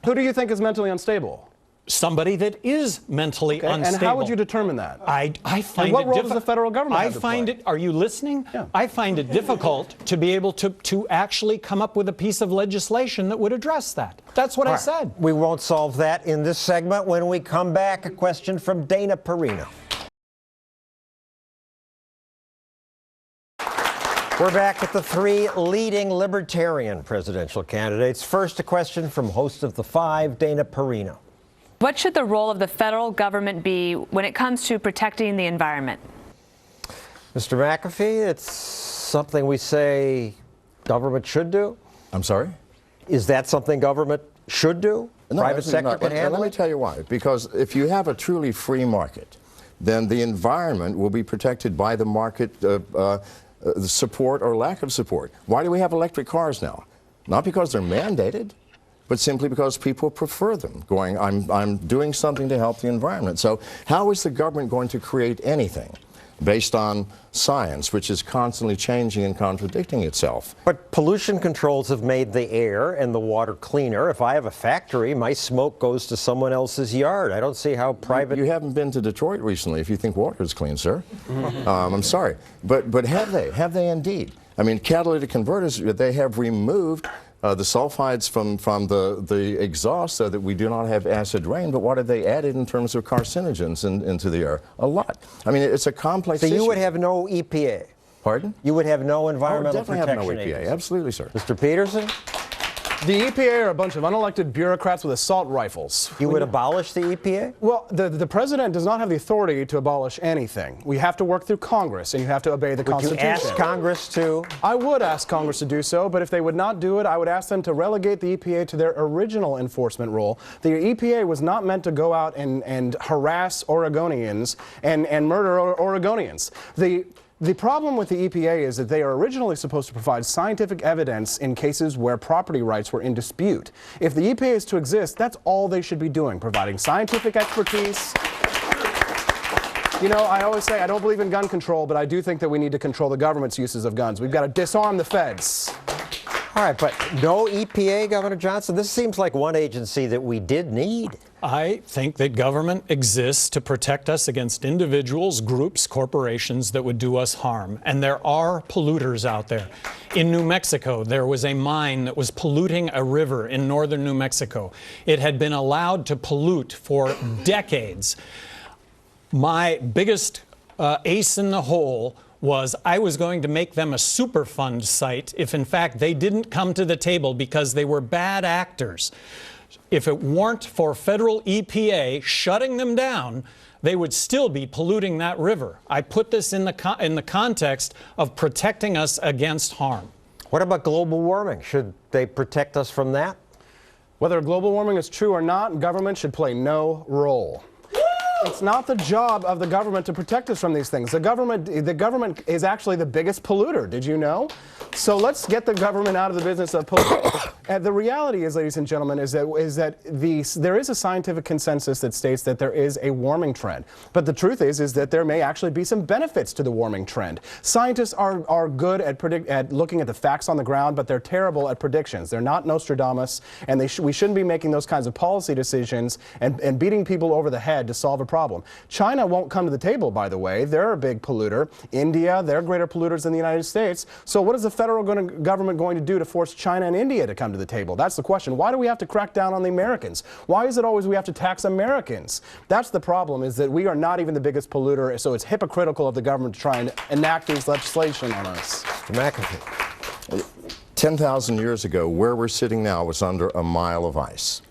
Who do you think is mentally unstable? somebody that is mentally unstable. And how would you determine that? I find and what it role does the federal government have to find play? it. Are you listening? Yeah. I find it difficult to be able to actually come up with a piece of legislation that would address that. That's what I said. We won't solve that in this segment. When we come back, a question from Dana Perino. We're back with the three leading libertarian presidential candidates. First, a question from host of The Five, Dana Perino. What should the role of the federal government be when it comes to protecting the environment? Mr. McAfee, it's something we say government should do? I'm sorry? Is that something government should do? No, Private sector not. can handle Let me it? tell you why. Because if you have a truly free market, then the environment will be protected by the market the support or lack of support. Why do we have electric cars now? Not because they're mandated, but simply because people prefer them, going, I'm doing something to help the environment. So how is the government going to create anything based on science, which is constantly changing and contradicting itself? But pollution controls have made the air and the water cleaner. If I have a factory, my smoke goes to someone else's yard. I don't see how private... You haven't been to Detroit recently if you think water is clean, sir. I'm sorry. But have they? Have they indeed? I mean, catalytic converters, they have removed the sulfides from the exhaust so that we do not have acid rain, but what have they added in terms of carcinogens into the air? A lot. I mean, it's a complex issue. So you would have no EPA? Pardon? You would have no environmental definitely protection have no EPA. agency. Absolutely, sir. Mr. Peterson? The EPA are a bunch of unelected bureaucrats with assault rifles. You would abolish the EPA? Well, the president does not have the authority to abolish anything. We have to work through Congress, and you have to obey the Constitution. Would you ask Congress to? I would ask Congress to do so, but if they would not do it, I would ask them to relegate the EPA to their original enforcement role. The EPA was not meant to go out and harass Oregonians and murder Oregonians. The problem with the EPA is that they are originally supposed to provide scientific evidence in cases where property rights were in dispute. If the EPA is to exist, that's all they should be doing, providing scientific expertise. You know, I always say I don't believe in gun control, but I do think that we need to control the government's uses of guns. We've got to disarm the feds. All right, but no EPA, Governor Johnson? This seems like one agency that we did need. I think that government exists to protect us against individuals, groups, corporations that would do us harm. And there are polluters out there. In New Mexico, there was a mine that was polluting a river in northern New Mexico. It had been allowed to pollute for decades. My biggest ace in the hole was I was going to make them a Superfund site if, in fact, they didn't come to the table because they were bad actors. If it weren't for federal EPA shutting them down, they would still be polluting that river. I put this in the context of protecting us against harm. What about global warming? Should they protect us from that? Whether global warming is true or not, government should play no role. It's not the job of the government to protect us from these things. The government is actually the biggest polluter. Did you know? So let's get the government out of the business of polluting. And the reality is, ladies and gentlemen, is that there is a scientific consensus that states that there is a warming trend. But the truth is that there may actually be some benefits to the warming trend. Scientists are good at looking at the facts on the ground, but they're terrible at predictions. They're not Nostradamus, and we shouldn't be making those kinds of policy decisions and beating people over the head to solve a problem. China won't come to the table, by the way. They're a big polluter. India, they're greater polluters than the United States. So what is the federal government going to do to force China and India to come to the table? That's the question. Why do we have to crack down on the Americans? Why is it always we have to tax Americans? That's the problem, is that we are not even the biggest polluter, so it's hypocritical of the government to try and enact these legislation on us. Mr. McAfee. 10,000 years ago, where we're sitting now was under a mile of ice.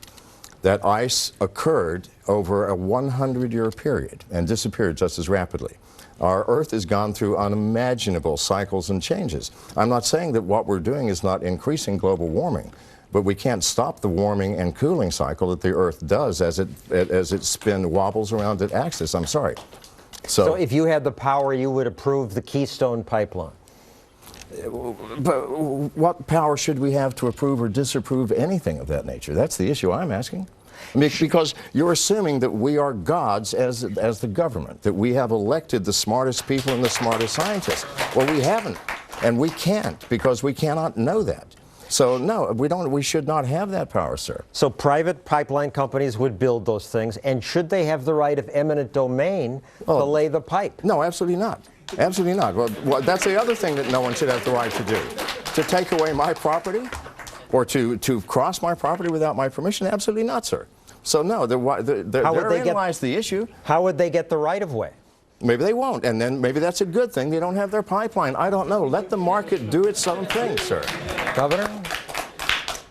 That ice occurred over a 100-year period and disappeared just as rapidly. Our Earth has gone through unimaginable cycles and changes. I'm not saying that what we're doing is not increasing global warming, but we can't stop the warming and cooling cycle that the Earth does as it wobbles around its axis. I'm sorry. So if you had the power, you would approve the Keystone Pipeline? But what power should we have to approve or disapprove anything of that nature? That's the issue I'm asking. I mean, because you're assuming that we are gods as the government, that we have elected the smartest people and the smartest scientists. Well, we haven't, and we can't, because we cannot know that. So no, we should not have that power, sir. So private pipeline companies would build those things, and should they have the right of eminent domain to lay the pipe? No, absolutely not. Absolutely not. Well, that's the other thing that no one should have the right to do. To take away my property or to cross my property without my permission? Absolutely not, sir. So no, therein lies the issue. How would they get the right of way? Maybe they won't, and then maybe that's a good thing. They don't have their pipeline. I don't know. Let the market do its own thing, sir. Governor?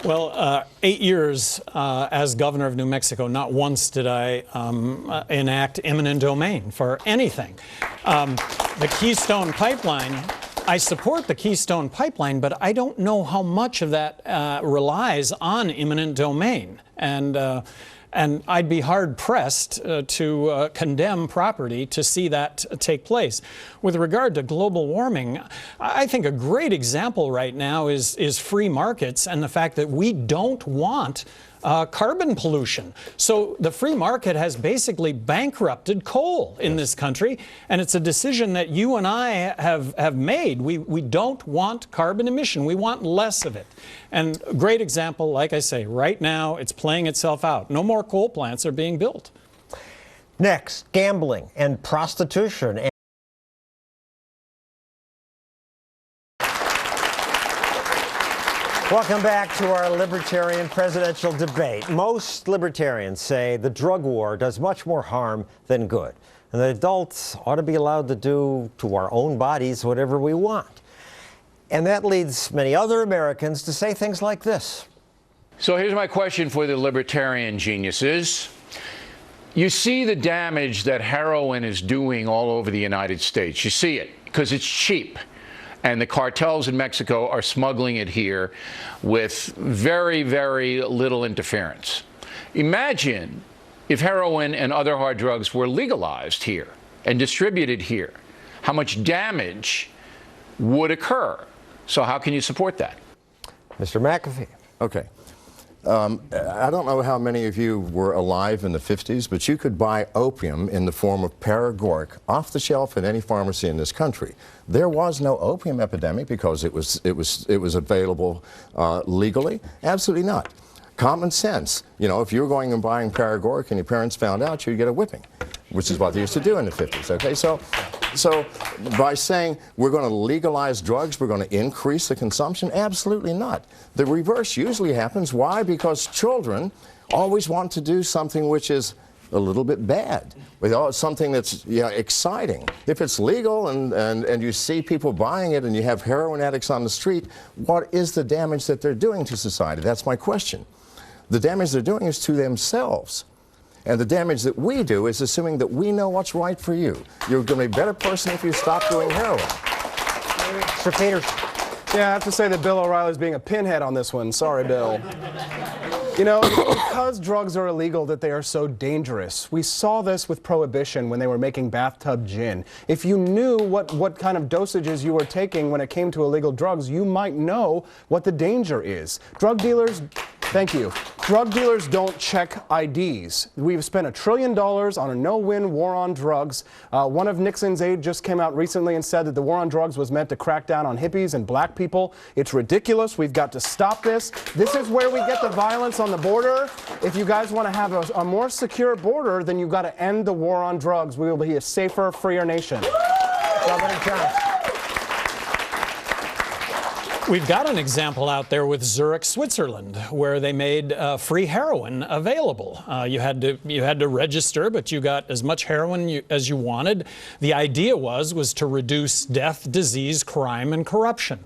Well, 8 years as governor of New Mexico, not once did I enact eminent domain for anything. The Keystone Pipeline, I support the Keystone Pipeline, but I don't know how much of that relies on eminent domain. And I'd be hard-pressed to condemn property to see that take place. With regard to global warming, I think a great example right now is free markets and the fact that we don't want carbon pollution. So the free market has basically bankrupted coal in this country, and it's a decision that you and I have made. We don't want carbon emission. We want less of it. And a great example, like I say, right now it's playing itself out. No more coal plants are being built. Next, gambling and prostitution. Welcome back to our libertarian presidential debate. Most libertarians say the drug war does much more harm than good, and that adults ought to be allowed to do to our own bodies whatever we want. And that leads many other Americans to say things like this. So here's my question for the libertarian geniuses. You see the damage that heroin is doing all over the United States. You see it because it's cheap. And the cartels in Mexico are smuggling it here with very, very little interference. Imagine if heroin and other hard drugs were legalized here and distributed here, how much damage would occur. So how can you support that? Mr. McAfee. Okay. I don't know how many of you were alive in the 50s, but you could buy opium in the form of paregoric off the shelf in any pharmacy in this country. There was no opium epidemic because it was available legally. Absolutely not. Common sense. You know, if you were going and buying paregoric and your parents found out, you'd get a whipping, which is what they used to do in the 50s. Okay, so by saying we're going to legalize drugs, we're going to increase the consumption, absolutely not. The reverse usually happens. Why? Because children always want to do something which is a little bit bad, something that's exciting. If it's legal and you see people buying it and you have heroin addicts on the street, what is the damage that they're doing to society? That's my question. The damage they're doing is to themselves. And the damage that we do is assuming that we know what's right for you. You're going to be a better person if you stop doing heroin. Sir Peters. Yeah, I have to say that Bill O'Reilly's being a pinhead on this one. Sorry, Bill. You know, it's because drugs are illegal that they are so dangerous. We saw this with Prohibition when they were making bathtub gin. If you knew what kind of dosages you were taking when it came to illegal drugs, you might know what the danger is. Drug dealers... Thank you. Drug dealers don't check IDs. We've spent $1 trillion on a no-win war on drugs. One of Nixon's aides just came out recently and said that the war on drugs was meant to crack down on hippies and black people. It's ridiculous. We've got to stop this. This is where we get the violence on the border. If you guys want to have a more secure border, then you've got to end the war on drugs. We will be a safer, freer nation. Governor Johnson. We've got an example out there with Zurich, Switzerland, where they made free heroin available. You had to register, but you got as much heroin as you wanted. The idea was to reduce death, disease, crime, and corruption.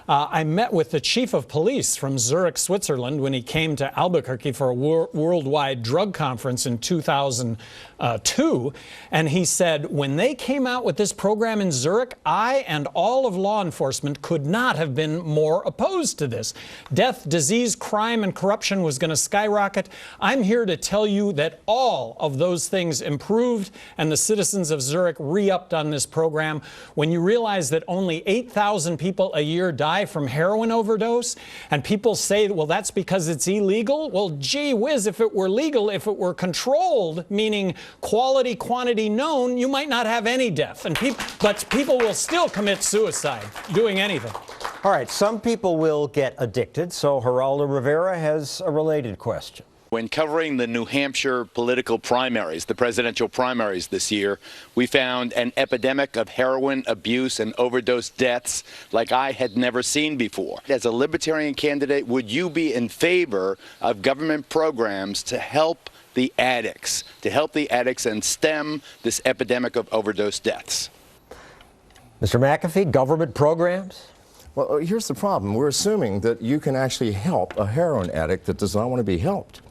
I met with the chief of police from Zurich, Switzerland, when he came to Albuquerque for a worldwide drug conference in 2002, and he said, when they came out with this program in Zurich, I and all of law enforcement could not have been more opposed to this. Death, disease, crime, and corruption was going to skyrocket. I'm here to tell you that all of those things improved, and the citizens of Zurich re-upped on this program. When you realize that only 8,000 people a year die from heroin overdose, and people say, well, that's because it's illegal. Well, gee whiz, if it were legal, if it were controlled, meaning quality, quantity known, you might not have any death. But people will still commit suicide doing anything. All right, some people will get addicted, so Geraldo Rivera has a related question. When covering the New Hampshire political primaries, the presidential primaries this year, we found an epidemic of heroin abuse and overdose deaths like I had never seen before. As a Libertarian candidate, would you be in favor of government programs to help the addicts, and stem this epidemic of overdose deaths? Mr. McAfee, government programs? Well, here's the problem. We're assuming that you can actually help a heroin addict that does not want to be helped.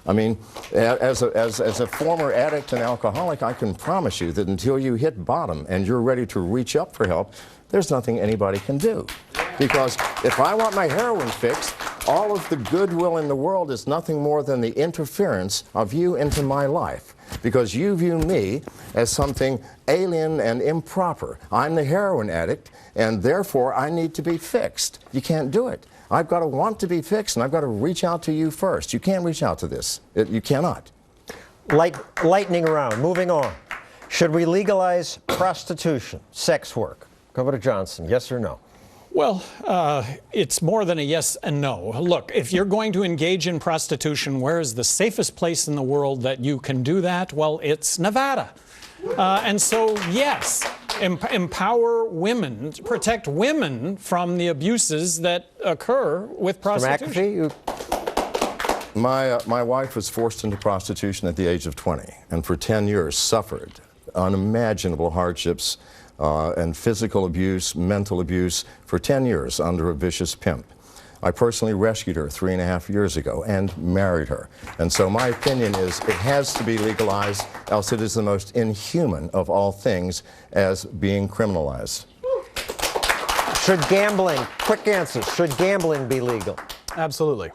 I mean, as a former addict and alcoholic, I can promise you that until you hit bottom and you're ready to reach up for help, there's nothing anybody can do. Because if I want my heroin fixed, all of the goodwill in the world is nothing more than the interference of you into my life. Because you view me as something alien and improper. I'm the heroin addict, and therefore I need to be fixed. You can't do it. I've got to want to be fixed, and I've got to reach out to you first. You can't reach out to this. You cannot. Lightning round. Moving on. Should we legalize prostitution, sex work? Governor Johnson, yes or no? Well, it's more than a yes and no. Look, if you're going to engage in prostitution, where is the safest place in the world that you can do that? Well, it's Nevada. And so, yes, empower women, protect women from the abuses that occur with prostitution. Mr. McAfee, My wife was forced into prostitution at the age of 20, and for 10 years suffered unimaginable hardships and physical abuse, mental abuse for 10 years under a vicious pimp. I personally rescued her 3.5 years ago and married her. And so my opinion is it has to be legalized, else it is the most inhuman of all things as being criminalized. Should gambling, quick answer, should gambling be legal? Absolutely.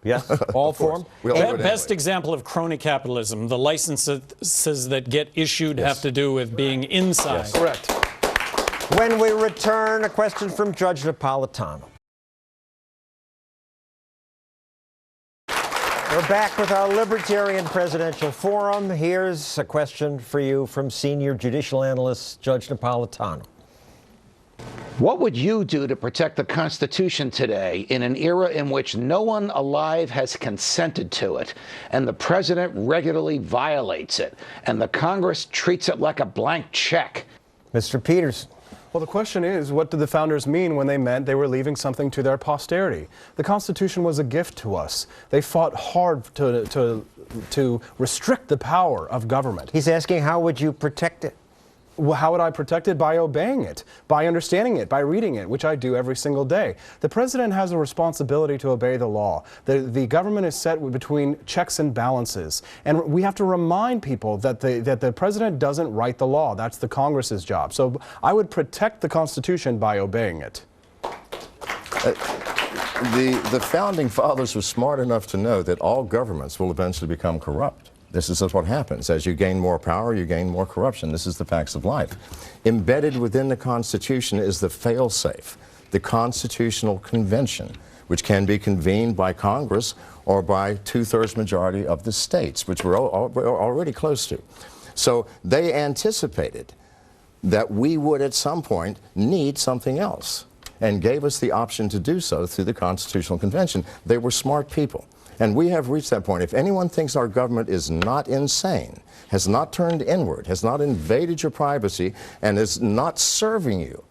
Yes, all for them? Best example of crony capitalism. The licenses that get issued have to do with being inside. Yes. Correct. When we return, a question from Judge Napolitano. We're back with our Libertarian Presidential Forum. Here's a question for you from senior judicial analyst Judge Napolitano. What would you do to protect the Constitution today in an era in which no one alive has consented to it, and the president regularly violates it, and the Congress treats it like a blank check? Mr. Petersen. Well, the question is, what did the founders mean when they meant they were leaving something to their posterity? The Constitution was a gift to us. They fought hard to restrict the power of government. He's asking, how would you protect it? Well, how would I protect it? By obeying it, by understanding it, by reading it, which I do every single day. The president has a responsibility to obey the law. The government is set between checks and balances. And we have to remind people that the president doesn't write the law. That's the Congress's job. So I would protect the Constitution by obeying it. The founding fathers were smart enough to know that all governments will eventually become corrupt. This is what happens. As you gain more power, you gain more corruption. This is the facts of life. Embedded within the Constitution is the fail-safe, the Constitutional Convention, which can be convened by Congress or by 2/3 majority of the states, which we're already close to. So they anticipated that we would at some point need something else and gave us the option to do so through the Constitutional Convention. They were smart people. And we have reached that point. If anyone thinks our government is not insane, has not turned inward, has not invaded your privacy, and is not serving you,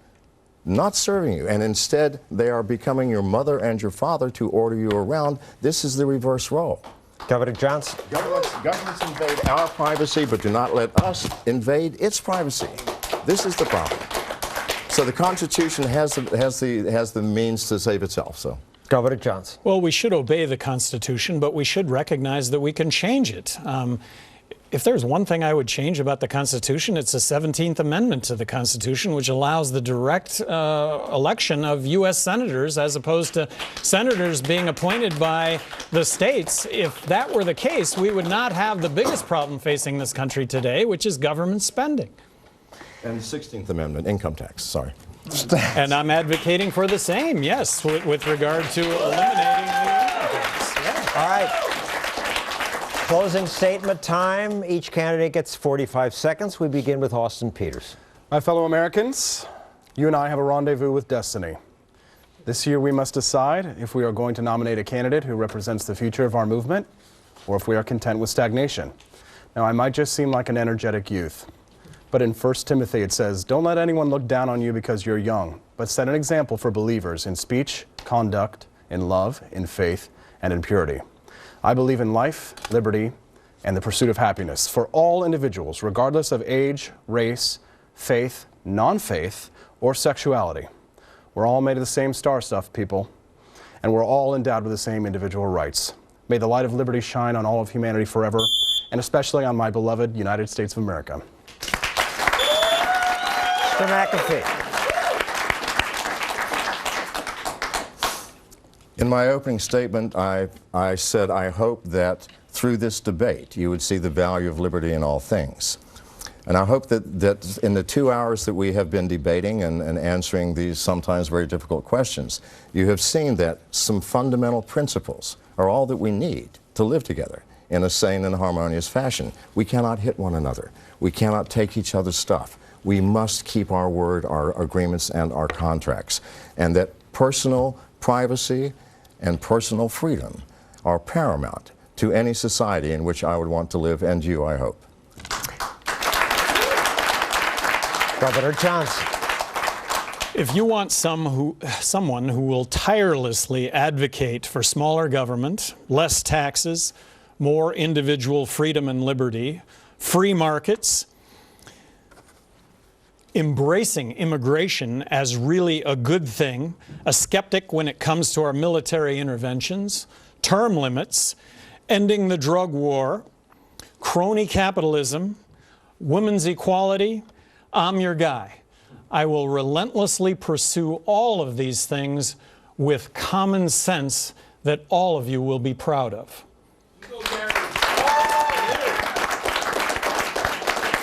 and instead they are becoming your mother and your father to order you around, this is the reverse role. Governor Johnson. Governments invade our privacy, but do not let us invade its privacy. This is the problem. So the Constitution has the means to save itself. So. Governor Johnson. Well, we should obey the Constitution, but we should recognize that we can change it. If there's one thing I would change about the Constitution, it's the 17th Amendment to the Constitution, which allows the direct election of U.S. senators as opposed to senators being appointed by the states. If that were the case, we would not have the biggest problem facing this country today, which is government spending. And the 16th Amendment, income tax, sorry. And I'm advocating for the same, yes, with regard to eliminating the income tax. Yeah. All right. Closing statement time. Each candidate gets 45 seconds. We begin with Austin Peters. My fellow Americans, you and I have a rendezvous with destiny. This year we must decide if we are going to nominate a candidate who represents the future of our movement, or if we are content with stagnation. Now, I might just seem like an energetic youth, but in 1 Timothy it says, "Don't let anyone look down on you because you're young, but set an example for believers in speech, conduct, in love, in faith, and in purity." I believe in life, liberty, and the pursuit of happiness for all individuals, regardless of age, race, faith, non-faith, or sexuality. We're all made of the same star stuff, people, and we're all endowed with the same individual rights. May the light of liberty shine on all of humanity forever, and especially on my beloved United States of America. Mr. McAfee. In my opening statement, I said I hope that through this debate you would see the value of liberty in all things. And I hope that in the 2 hours that we have been debating and answering these sometimes very difficult questions, you have seen that some fundamental principles are all that we need to live together in a sane and harmonious fashion. We cannot hit one another. We cannot take each other's stuff. We must keep our word, our agreements, and our contracts. And that personal privacy and personal freedom are paramount to any society in which I would want to live, and you, I hope. Governor Johnson. If you want someone who will tirelessly advocate for smaller government, less taxes, more individual freedom and liberty, free markets, embracing immigration as really a good thing, a skeptic when it comes to our military interventions, term limits, ending the drug war, crony capitalism, women's equality, I'm your guy. I will relentlessly pursue all of these things with common sense that all of you will be proud of.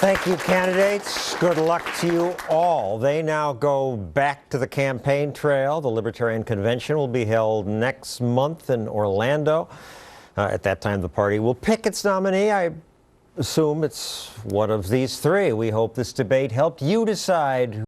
Thank you, candidates. Good luck to you all. They now go back to the campaign trail. The Libertarian Convention will be held next month in Orlando. At that time, the party will pick its nominee. I assume it's one of these three. We hope this debate helped you decide